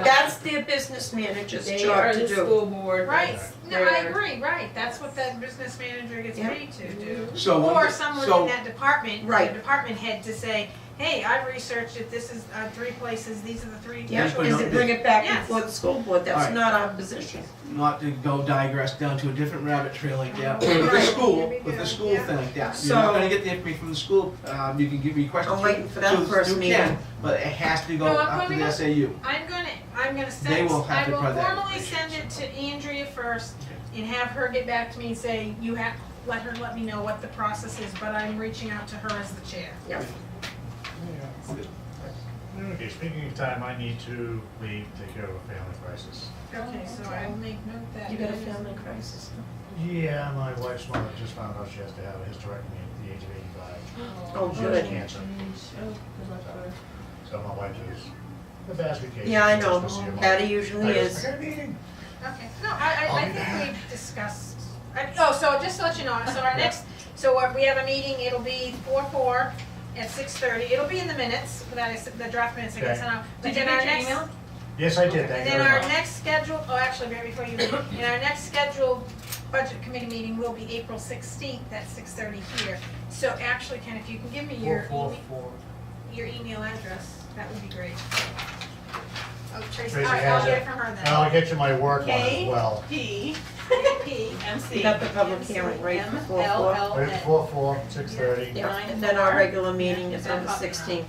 That's their business manager's They job are to the do. school board. Right, no, I They're- agree, right, that's what that business manager gets Yeah. paid to do. So, Or someone in that department, Right. the department head to say, hey, I've researched it, this is 3 places, these are the 3 Yeah, Yes, but is no, to bring it back Yes. before the school board, that's Alright. not our position. not to go digress down to a different rabbit trail like that, Right. with the school, Here we with the go. school Yeah. thing like that. You're So- not gonna get the information from the school, you can give me questions. I'm waiting for that first meeting. But it has to go No, I'm up to gonna the go- SAU. I'm gonna send, They will have I to will provide that formally information. send it to Andrea first and have her get back to me and say, let me know what the process is, but I'm reaching out to her as the chair. Okay, speaking of time, I need to leave, take care of a family crisis. Okay, so I will make note that. You got a family crisis? Yeah, my wife's mother just found out she has to have a hysterectomy at the age of 85. Oh, She has good. cancer. So my wife is a basket case. Yeah, I She's know, supposed to see her mom. Patty usually I is. got a meeting. Okay, no, I I'll be think back. we've discussed, so just to let you know, so our next, we have a meeting, it'll be 4/4 at 6:30, it'll be in the minutes, that is, the draft minutes I get sent out. But Did you then our get your next- email? Yes, I did, And thank you then very our much. next scheduled, actually, right before you leave, and our next scheduled budget committee meeting will be April 16th at 6:30 here. So actually, Ken, if you can give me your email address, that would be great. Oh, Tracy, Tracy alright, I'll has get it. it from her And then. I'll get you my work one as well. P. P. MC. We got the public hearing right before 4. Right before 4, 6:30. Yeah, and then our regular meeting is on the 16th.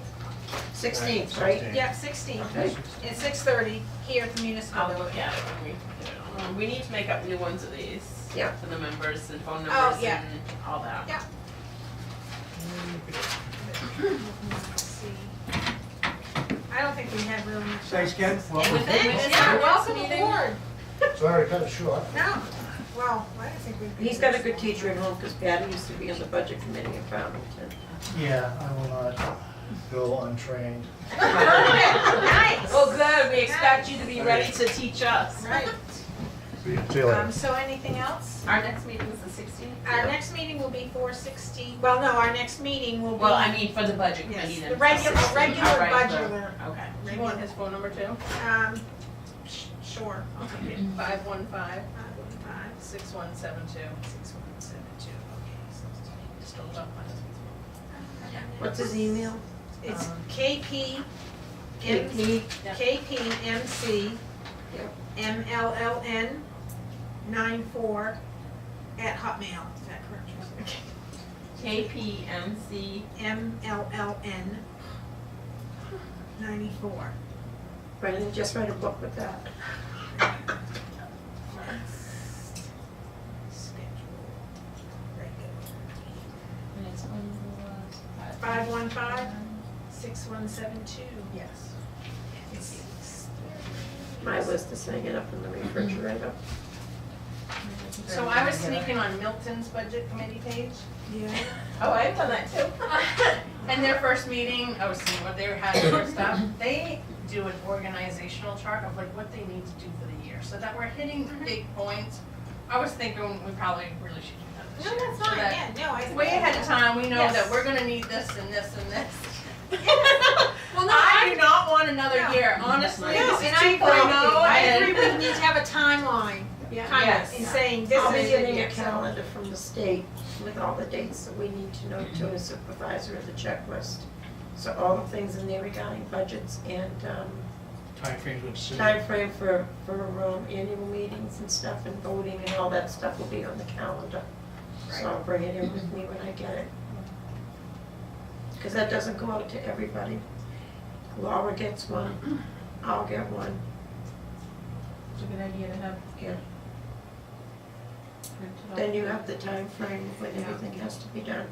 16th, right? 16th. Yeah, 16th, Okay. at 6:30 here at the municipal I'll building. look at it when we get it on. We need to make up new ones of these. Yeah. For the members and phone Oh, numbers yeah. and all that. Yeah. Let's see. I don't think we have really much. Thanks, Ken. And Welcome. with that, yeah, welcome aboard. Sorry, cut it short. No, well, I don't think we've. He's got a good teacher at home, because Patty used to be on the budget committee in Farmington. Yeah, I will not go untrained. Nice. Well, good, we expect you to be ready to teach us. Right. See you later. So anything else? Our next meeting is the 16th? Our next meeting will be 4/16, well, no, our next meeting will be. Well, I mean, for the budget Yes, committee then. the regular All right, budgeter. Okay. Do you want his phone number too? Sure. I'll take it. 515-6172. 6172, okay. Just hold up on his. What's his email? It's KP, KP? KPMC, Yep. MLLN 94 at Hotmail. Is that correct? KPMC. MLLN 94. Brendan, just write a book with that. Schedule. Regular. And it's on the, 515-6172. Yes. It's My list is hanging up in the refrigerator. So I was sneaking on Milton's budget committee page. Yeah. Oh, I've done that too. And their first meeting, I was seeing what they were having for stuff. They do an organizational chart of like what they need to do for the year, so that we're hitting big points. I was thinking we probably really should do that this No, year. that's so fine, that yeah, no, I. way ahead of time, we know Yes. that we're gonna need this and this and this. Well, no, I do not want another No. year, honestly. No, This is and I 2.0 I and- agree, we need to have a timeline, Yeah. kind Yes. of, in saying this I'll be is getting it, a so. calendar from the state with all the dates that we need to know to a supervisor of the checklist. So all the things in there regarding budgets and, Timeframes would soon. timeframe for annual meetings and stuff and voting and all that stuff will be on the calendar. So I'll bring it in with me when I get it. Cause that doesn't go out to everybody. Laura gets one, I'll get one, It's a good idea to have. yeah. printed out. Then you have the time frame when everything has to be done.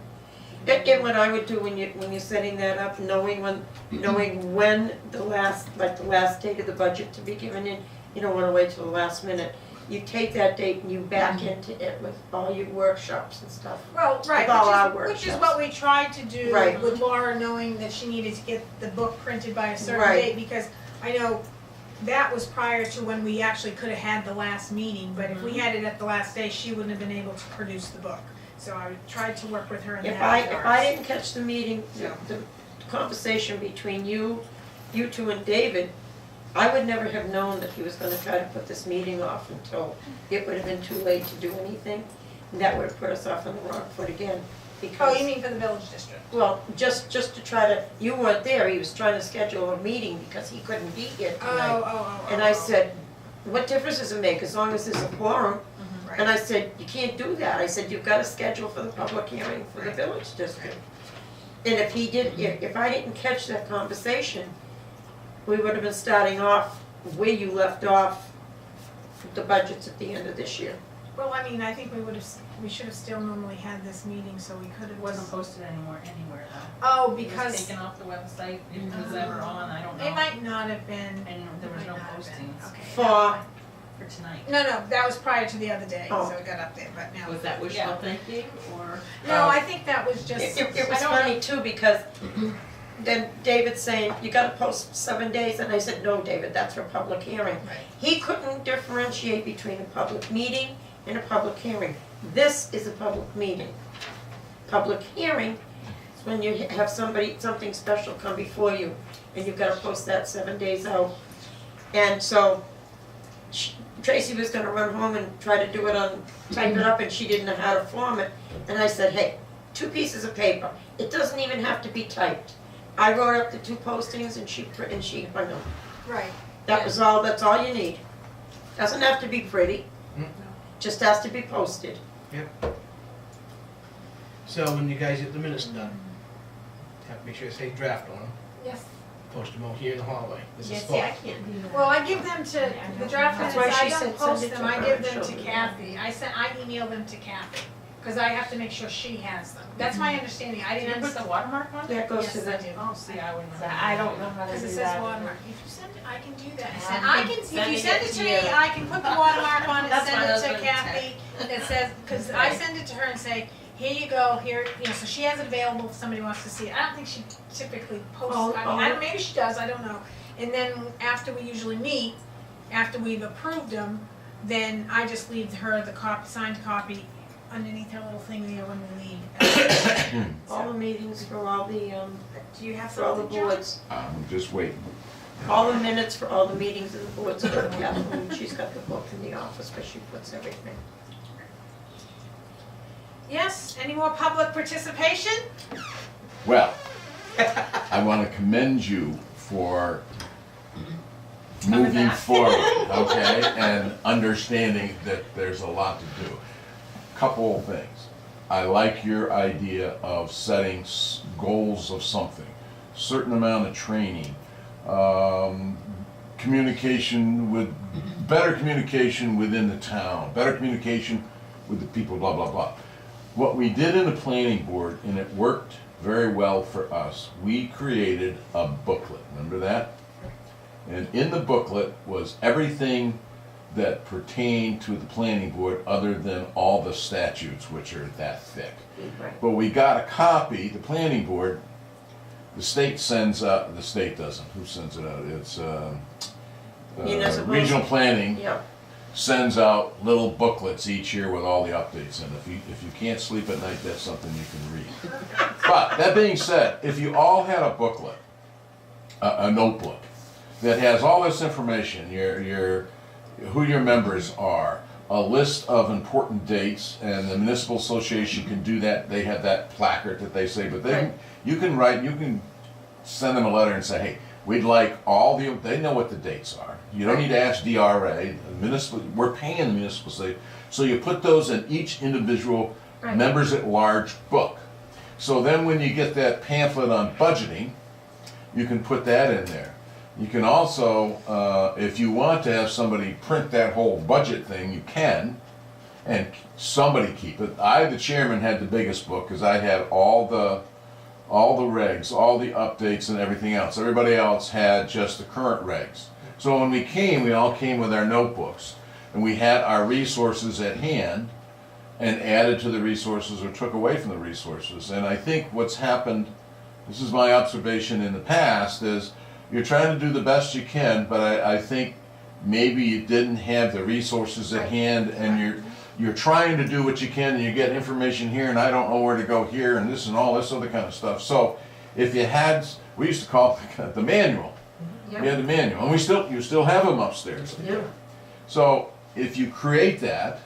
And what I would do when you're setting that up, knowing when the last date of the budget to be given in, you don't wanna wait till the last minute. You take that date and you back into it with all your workshops and stuff. Well, right, With all our which is workshops. what we tried to do Right. with Laura, knowing that she needed to get the book printed by a certain Right. date, because I know that was prior to when we actually could have had the last meeting, but if we had it at the last day, she wouldn't have been able to produce the book. So I tried to work with her in that If regard. I didn't catch the meeting, Yeah. the conversation between you two and David, I would never have known that he was gonna try to put this meeting off until it would have been too late to do anything. And that would have put us off on the wrong foot again, because. Oh, you mean for the village district? Well, just to try to, you weren't there, he was trying to schedule a meeting because he couldn't be here tonight. And I said, what difference does it make, as long as there's a quorum? And I said, you can't do that, I said, you've got to schedule for the public hearing for the village district. And if he did, if I didn't catch that conversation, we would have been starting off where you left off the budgets at the end of this year. Well, I mean, I think we should have still normally had this meeting, so we could have. It wasn't posted anywhere though. Oh, It was because taken off the website, if it was ever on, I don't know. it might not have been. And there was It no might not have been. postings Okay. For, for tonight. No, that was prior to the other day, so Oh. it got up there, but now. Was that wishful Yeah. thinking or? No, I think that was just. it was I don't know. funny too, because then David's saying, you gotta post 7 days, and I said, no, David, that's for public hearing. Right. He couldn't differentiate between a public meeting and a public hearing. This is a public meeting. Public hearing is when you have something special come before you, and you've gotta post that 7 days out. And so Tracy was gonna run home and try to do it type it up, and she didn't know how to form it. And I said, hey, 2 pieces of paper, it doesn't even have to be typed. I wrote up the 2 postings and she hung them. Right. That's all you need. Doesn't have to be pretty, Mm. just has to be posted. So when you guys get the minutes done, have to make sure they say draft on them, Yes. post them out here in the hallway, this is Yeah, spot. see, I can't do that. Well, I give them to, the draft That's minutes, why I she don't said post send it them, to I her give and them to she'll do that. Kathy. I email them to Kathy, because I have to make sure she has them. That's my understanding, I Did didn't you put the watermark on it? That goes Yes, to I the, do. Oh, see, I wouldn't. So I don't know how to do Because that. it says watermark. If you send it, I can do that. I Yeah, said, I I think can, if you sending send it it to to me, you. I can put the watermark on it, That's send my it to husband's Kathy. That says, because I send it to her and say, here you go, here, so she has it available if somebody wants to see it. I don't think she typically posts, maybe she does, I don't know. And then after we usually meet, after we've approved them, then I just leave her the signed copy underneath her little thing there when we leave. all the meetings for all the, Do you have for all the something, John? boards. I'm just waiting. All the minutes for all the meetings of the boards are Kathleen, she's got the book in the office where she puts everything. Yes, any more public participation? Well, I want to commend you for Coming moving back. forward, okay, and understanding that there's a lot to do. Couple of things. I like your idea of setting goals of something, certain amount of training, communication with, better communication within the town, better communication with the people, blah, blah, blah. What we did in the planning board, and it worked very well for us, we created a booklet, remember that? And in the booklet was everything that pertain to the planning board other than all the statutes, which are that thick. Right. But we got a copy, the planning board, the state sends out, the state doesn't, who sends it out? It's, Municipal. regional planning Yeah, sends out little booklets each year with all the updates, and if you can't sleep at night, that's something you can read. But, that being said, if you all had a booklet, a notebook, that has all this information, who your members are, a list of important dates, and the municipal association can do that, they have that placard that they say, but then, Right. you can send them a letter and say, hey, we'd like they know what the dates are. You don't need to ask DRA, we're paying the municipal state, so you put those in each individual Right. members at large book. So then when you get that pamphlet on budgeting, you can put that in there. You can also, if you want to have somebody print that whole budget thing, you can, and somebody keep it. I, the chairman, had the biggest book, because I had all the regs, all the updates and everything else. Everybody else had just the current regs. So when we all came with our notebooks, and we had our resources at hand, and added to the resources or took away from the resources. And I think what's happened, this is my observation in the past, is you're trying to do the best you can, but I think maybe you didn't have the resources at hand, and you're trying to do what you can, and you get information here, and I don't know where to go here, and this and all this other kind of stuff. So if you had, we used to call it the manual. We yeah, had the manual, and you still have them upstairs. yeah. So if you create that,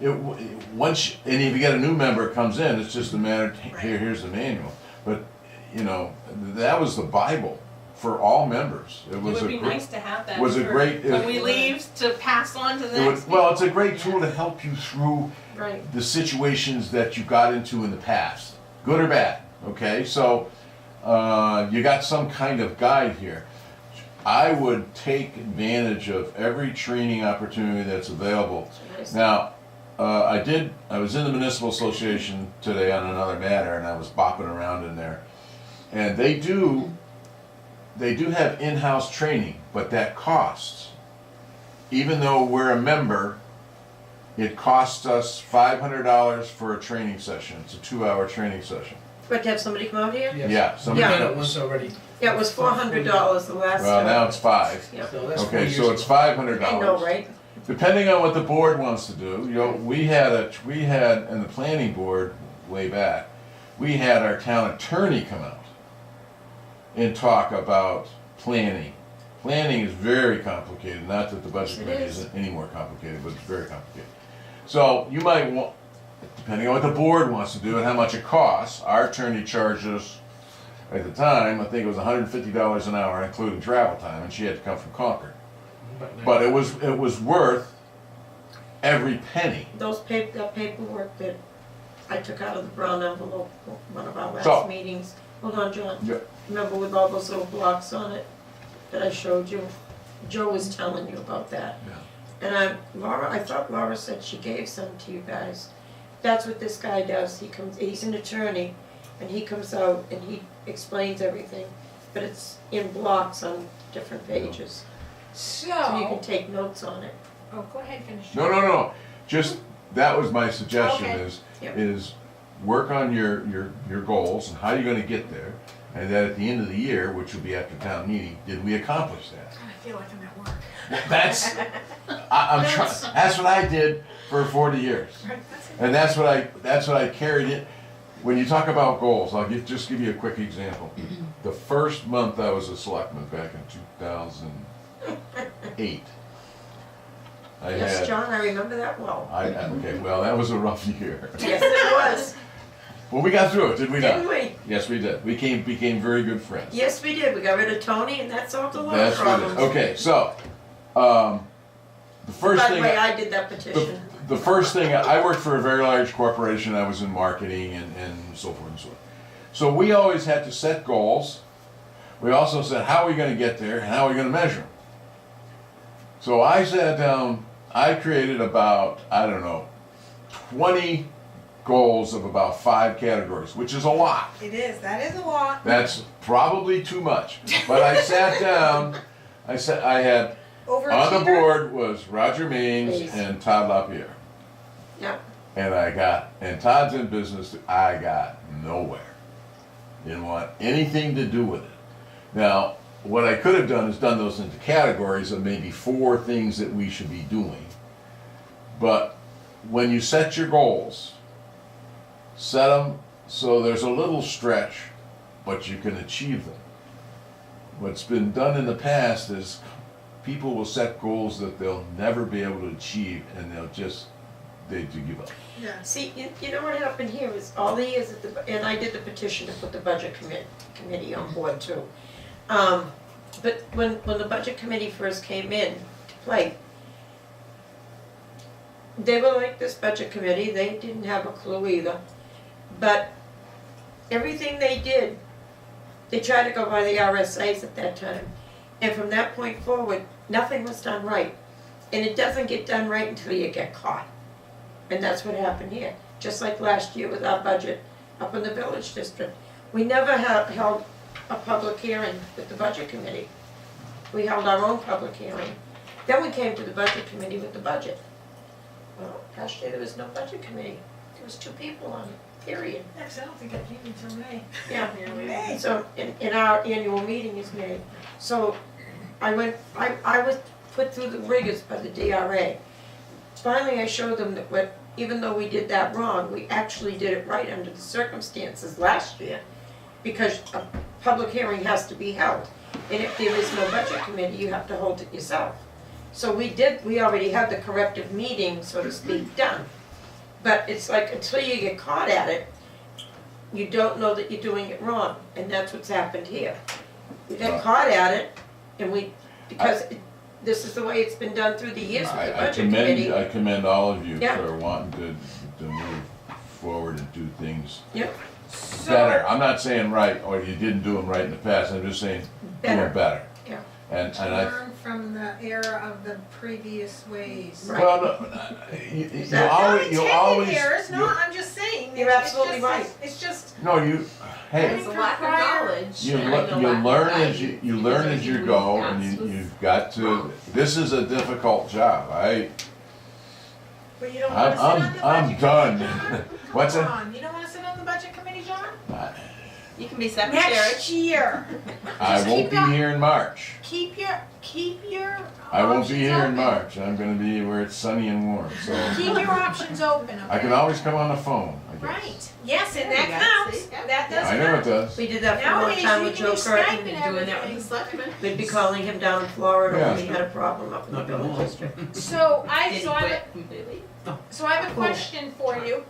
and if you get a new member comes in, it's just a matter of, here's the manual. But, that was the Bible for all members. It It was would be a great, nice to have that was a for great- when we leave to pass on to the next. well, it's a great tool to help you through Right. the situations that you got into in the past, good or bad, okay? So, you got some kind of guide here. I would take advantage of every training opportunity that's available. Nice. Now, I was in the municipal association today on another matter, and I was bopping around in there. And they do have in-house training, but that costs. Even though we're a member, it costs us $500 for a training session. It's a 2-hour training session. But to have somebody come out here? Yes. Yeah, We've somebody done it comes. once already. Yeah, it was $400 the last time. Well, now it's 5. Yeah. So that's 4 Okay, years so it's ago. $500. I know, right? Depending on what the board wants to do, we had, in the planning board way back, we had our town attorney come out and talk about planning. Planning is very complicated, not that the budget It committee is. isn't any more complicated, but it's very complicated. So you might want, depending on what the board wants to do and how much it costs, our attorney charged us, at the time, I think it was $150 an hour, including travel time, and she had to come from Concord. But it was worth every penny. That paperwork that I took out of the brown envelope, one of our So- last meetings. Hold on, John. Yeah. Remember with all those little blocks on it that I showed you? Joe was telling you about that. Yeah. And I thought Laura said she gave some to you guys. That's what this guy does. He's an attorney, and he comes out and he explains everything, but it's in blocks on different pages. So you can take notes on it. Oh, go ahead, finish. No. Just, that was my suggestion Okay. Yep. is work on your goals and how you're gonna get there. And then at the end of the year, which will be after town meeting, did we accomplish that? I feel like I'm at work. That's, I'm trying, that's what I did for 40 years. And that's what I carried it. When you talk about goals, just give you a quick example. The first month I was a selectman back in 2008. Yes, John, I remember that well. Okay, well, that was a rough year. Yes, it was, Well, we got through it, did we didn't not? we? Yes, we did. We became very good friends. Yes, we did. We got rid of Tony and that solved a lot of That's what it problems. is. Okay, so, the first By the thing. way, I did that petition. The first thing, I worked for a very large corporation, I was in marketing and so forth and so on. So we always had to set goals. We also said, how are we gonna get there and how are we gonna measure them? So I sat down, I created about, 20 goals of about 5 categories, which is a lot. It is, that is a lot. That's probably too much. But I sat down, I had On the Overachiever? board was Roger Maines Maines. and Todd LaPierre. Yeah. And Todd's in business, I got nowhere. Didn't want anything to do with it. Now, what I could have done is done those into categories of maybe 4 things that we should be doing. But when you set your goals, set them so there's a little stretch, but you can achieve them. What's been done in the past is people will set goals that they'll never be able to achieve, and they give up. Yeah. See, you know what happened here is all the years and I did the petition to put the budget committee on board too. But when the budget committee first came in to play, they were like this budget committee, they didn't have a clue either. But everything they did, they tried to go by the RSAs at that time. And from that point forward, nothing was done right. And it doesn't get done right until you get caught. And that's what happened here. Just like last year with our budget up in the village district. We never held a public hearing with the budget committee. We held our own public hearing. Then we came to the budget committee with the budget. Well, last year there was no budget committee. There was 2 people on it, period. Actually, I don't think I came until May. Yeah. May. So, in our annual meeting is May. So, I was put through the rigors by the DRA. Finally, I showed them that even though we did that wrong, we actually did it right under the circumstances last year. Because a public hearing has to be held. And if there is no budget committee, you have to hold it yourself. So we already had the corrective meeting, so to speak, done. But it's like, until you get caught at it, you don't know that you're doing it wrong, and that's what's happened here. We got caught at it, and this is the way it's been done through the years with the budget committee. I commend all of you Yeah. for wanting to move forward and do things Yep, better. I'm not saying right, or you didn't do them right in the past, I'm just saying do better, them better. yeah. And To I, learn from the era of the previous ways. Right. well, no, you Exactly. always, Not intended errors, no, you- I'm just saying. You're it's absolutely just- right. It's just, no, hey, It's a lack of knowledge. you and the lack of learn as guidance, you learn because as you everything go, we and asked was you've got to, wrong. this is a difficult job, but you don't wanna sit on the budget I'm committee, done. John? What's Come that? on, you don't wanna sit on the budget committee, John? You can be secretary. Next year, I Just won't keep be that- here in March. keep your I won't be options here in open. March, I'm gonna be where it's sunny and warm, so Keep your options open, okay? I can always come on the phone, I guess. Right, yes, and There you that go, counts, see? Yeah. that does I know it count. does. We did that for a long Nowadays, time we with can Joe do Curtin. Skype Been and doing that with the everything. selectmen. We'd be calling him down in Florida Yeah. when we had a problem up in the Not village anymore. district. So Did I he have quit completely? a question for you,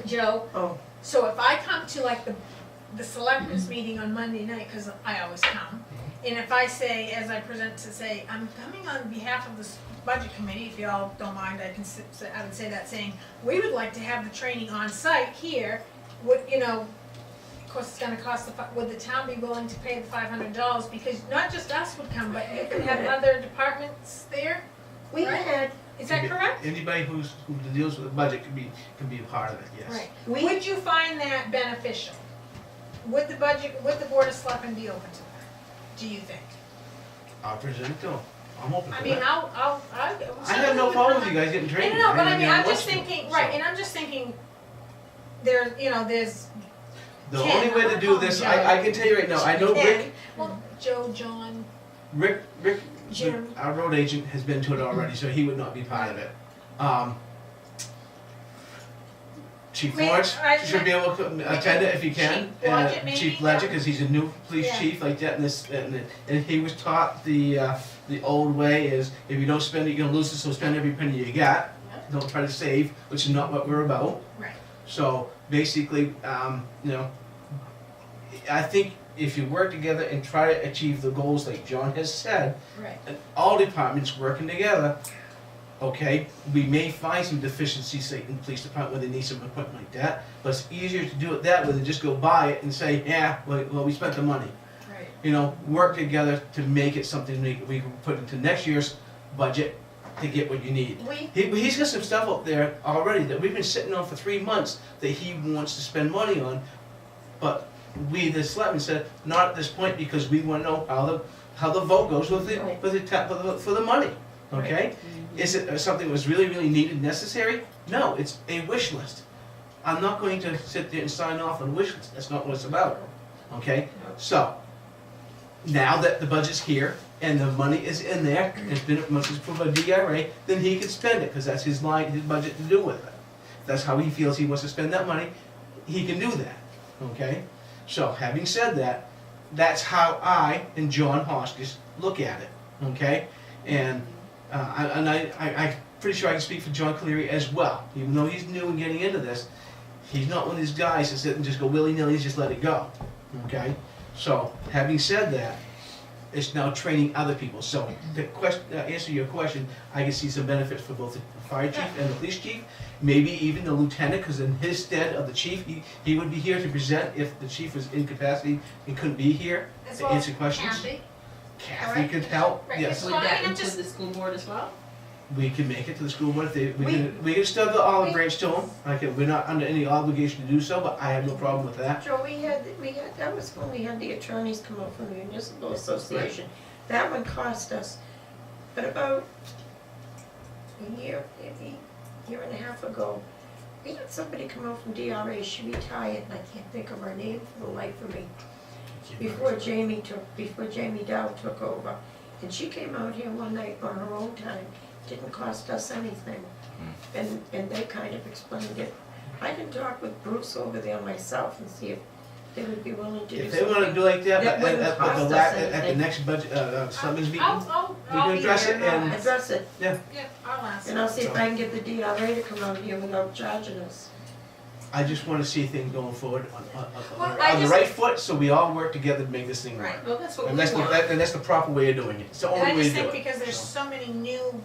Joe. Oh. So if I come to like the selectmen's meeting on Monday night, cause I always come, and if I say, as I present to say, I'm coming on behalf of this budget committee, if y'all don't mind, I would say that saying, we would like to have the training on site here, would, of course, it's gonna cost would the town be willing to pay the $500? Because not just us would come, but you could have other departments there, We Right. had, is that correct? Anybody who deals with the budget can be a part of it, yes. Right. We- Would you find that beneficial? Would the board of selectmen be open to that, do you think? I'll present it to them, I'm open I to mean, that. I I have no problem with you guys getting trained. No, but I mean, I'm want just to, thinking, so. right, and I'm just thinking, there's The Ken, only way I'm to gonna do call this, him I can tell you right now, I know Ken. Well, Joe, John, Rick, Jim. our road agent has been to it already, so he would not be part of it. Chief Wait, Lawrence I- should be able to attend it if he can. Chief Blodgett, maybe? Chief Ledger, cause he's a new police Yeah. chief like that, and he was taught the old way is, if you don't spend it, you're gonna lose it, so spend every penny you got. Don't try to save, which is not what we're about. right, So basically, I think if you work together and try to achieve the goals like John has said, right, and all departments working together, okay, we may find some deficiencies like in the police department where they need some equipment like that, but it's easier to do it that way than just go buy it and say, yeah, well, we spent the money. right. Work together to make it something we can put into next year's budget to get what you need. He's got some stuff up there already that we've been sitting on for 3 months that he wants to spend money on, but we, the selectmen, said, not at this point, because we wanna know how the vote goes with Right. for the money, okay? Is it something that was really, really needed, necessary? No, it's a wish list. I'm not going to sit there and sign off on a wish list, that's not what it's about, okay? So, now that the budget's here, and the money is in there, and it's been, once it's approved by DRA, then he can spend it, because that's his line, his budget to do with it. If that's how he feels he wants to spend that money, he can do that, okay? So, having said that, that's how I and John Hoskins look at it, okay? And, I'm pretty sure I can speak for John Cleary as well, even though he's new and getting into this, he's not one of these guys that sit and just go willy-nilly, just let it go, okay? So, having said that, it's now training other people. So, to answer your question, I can see some benefits for both the fire chief and the police chief, maybe even the lieutenant, because in his stead of the chief, he would be here to present if the chief was incapacitated and couldn't be here As to well as answer questions. Kathy. Kathy could help, Right. yes. Well, Would I mean, that I'm include just- the school board as well? We can make it to the school board if they, we can still go olive branch to them. We're not under any obligation to do so, but I have no problem with that. Joe, we had, that was when we had the attorneys come up from the municipal association. That one cost us, but about a year, maybe year and a half ago, we had somebody come out from DRA, she retired, and I can't think of her name for the life of me. Before Jamie Dow took over, and she came out here one night on her own time, didn't cost us anything. And they kind of explained it. I can talk with Bruce over there myself and see if they would be willing to do If something. they wanna do like that, That wouldn't at cost the us at the anything. next budget, summons meeting, I'll we can be address there it and I'll and- ask. Address it, Yeah, I'll ask. and I'll see if I can get the DRA to come out here without charging us. I just wanna see things going forward Well, I on the just- right foot, so we all work together to make this thing right. Right. Well, that's what we And that's want. and that's the proper way of doing it, it's the And only I way just to do think it. because there's so many new,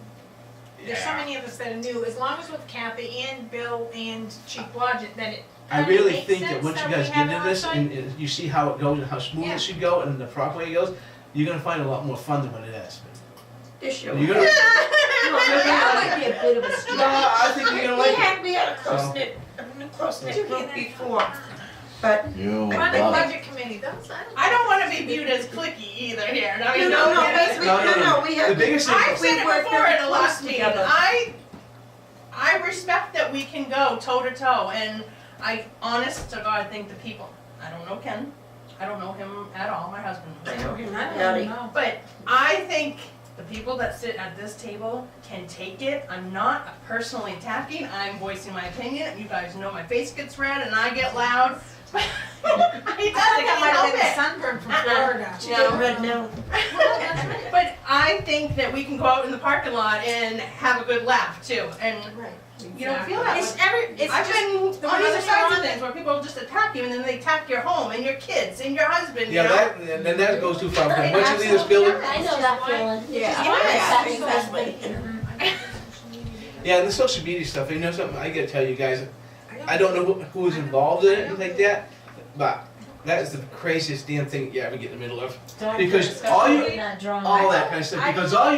there's so Yeah. many of us that are new, as long as with Kathy and Bill and Chief Blodgett, that it I kinda really makes think that sense once you we guys have get it into this on and site. you see how it goes and how smooth Yeah. it should go and the proper way it goes, you're gonna find a lot more fun than what it has been. This year. You're gonna, That might be a bit of a no, stretch. I think you're gonna like it. We had a close-knit group before, but You'll On the love it. budget committee, those, I don't wanna be viewed as cliquey either here, I mean, no, No, we The have, biggest thing, I've said it work before very at a last close meeting, together. I respect that we can go toe to toe, and I, honest to God, think the people, I don't know Ken, I don't know him at all, my husband knows I him. know him, I don't Patty. know. But I think the people that sit at this table can take it. I'm not personally attacking, I'm voicing my opinion. You guys know my face gets red and I get loud. It I doesn't think I might have been help sunburned from Uh-uh. Florida. She got red now. it. But I think that we can go out in the parking lot and have a good laugh too. And Right. you don't feel that It's way. it's I've just, been the on reason either sides why- of things where people just attack you and then they attack your home and your kids and your husband, you yeah, know? that, and then that goes too far, Right, once you leave this absolutely building, not. I know that feeling. Yeah. Exactly. yeah, and the social media stuff, you know something, I gotta tell you guys, I don't know who's involved in it like that, but that is the craziest damn thing you ever get in the middle of. Don't Because discuss all you- that drama. All that kind of stuff, because all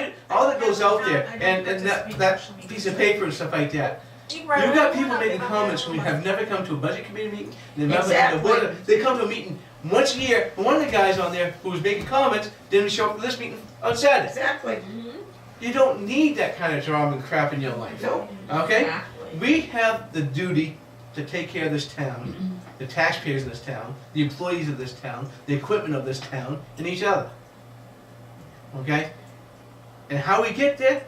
that goes out there, I don't and participate that in social media. piece of paper and stuff like that, You you've got people making comments who have never come to a budget committee meeting, they've never, Exactly. they come to a meeting once a year, and one of the guys on there who was making comments didn't show up to this meeting on Saturday. Exactly. You don't need that kind of drama and crap in your life, No. okay? Exactly. We have the duty to take care of this town, the taxpayers of this town, the employees of this town, the equipment of this town, and each other. Okay? And how we get there,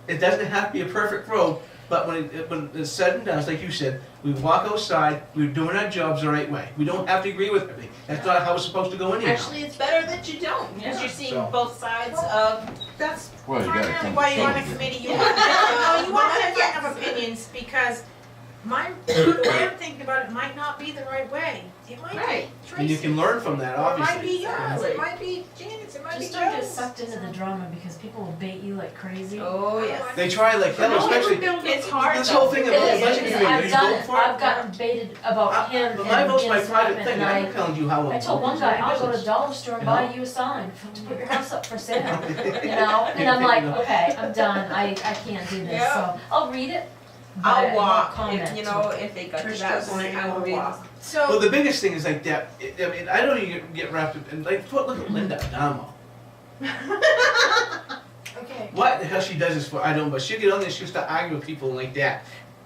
it doesn't have to be a perfect road, but when it's said and done, it's like you said, we walk outside, we're doing our jobs the right way. We don't have to agree with everything. That's not how it's supposed to go anyhow. Actually, it's better that you don't, because you're seeing So- both sides of, That's Well, you gotta primarily come why to you're on a terms. committee, you Yeah. want, you want Yes. different of opinions, because the way I'm thinking about it might not be the right way. It might Right. be And you Tracy's. can learn from that, Or it might obviously. be yours, Exactly. it might be Janet's, it might be Just don't get Joe's. sucked into the drama because people will bait you like crazy. oh, yes. They try like hell, especially It's hard this whole though. thing It about the is, budget it is. committee. I've You done vote it. for it? I've gotten baited about him But and my vote's my Jim's private department, thing, and I'm not telling you how. I told one guy, I'll go to the business. dollar store and You know? buy you a sign to put your house up for sale, you know? And I'm like, okay, I'm done, I can't do this, Yeah. so I'll read it, but I I'll won't walk, comment. if, you know, if they got to Trish that doesn't point, I know will either. walk. Well, So, the biggest thing is like that, I mean, I don't even get wrapped up in, like, look at Linda Adamo. Okay. What the hell she does this for, I don't know, but she'll get on there, she'll start arguing with people like that.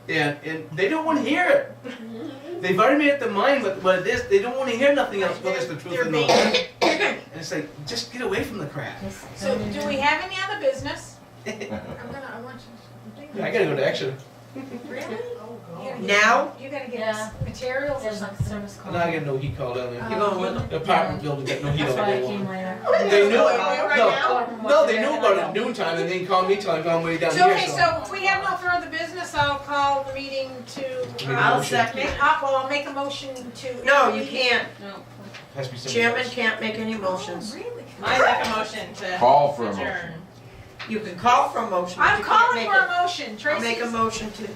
And they don't wanna hear it. They've already made up their mind what it is, they don't wanna hear nothing else, whether it's the truth They're or not. bait. And it's like, just get away from the crap. So do we have any other business? I want you. I gotta go to Exeter. Really? Now? You gotta get Yeah. materials or There's like something. service call. And I got no heat call down there. You going with them? The apartment building got no heat That's all why I day came long. later. They knew Right it, now? no, they knew about it at noontime and they didn't call me till I gone way down So, here, okay, so if we have no further business, I'll call the meeting to, Make a I'll motion. second. well, I'll make a motion to. No, you can't. Has to be somebody Chairman else. can't make any Oh, motions. really? I make a motion to Call for a adjourn. motion. You can call for a motion, but I'm you can't calling make for a it. motion, I'll make a Tracy's, motion to, At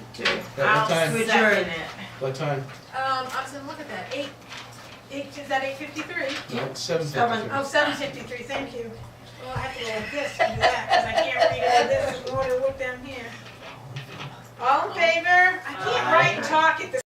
what I'll time? Switch. second Adjourn. it. What time? I was gonna look at that, is that 8:53? No, it's 7:53. Oh, 7:53, thank you. Well, I have to go like this to do that, because I can't read it like this, in order to look down here. All in favor? I can't write and talk at the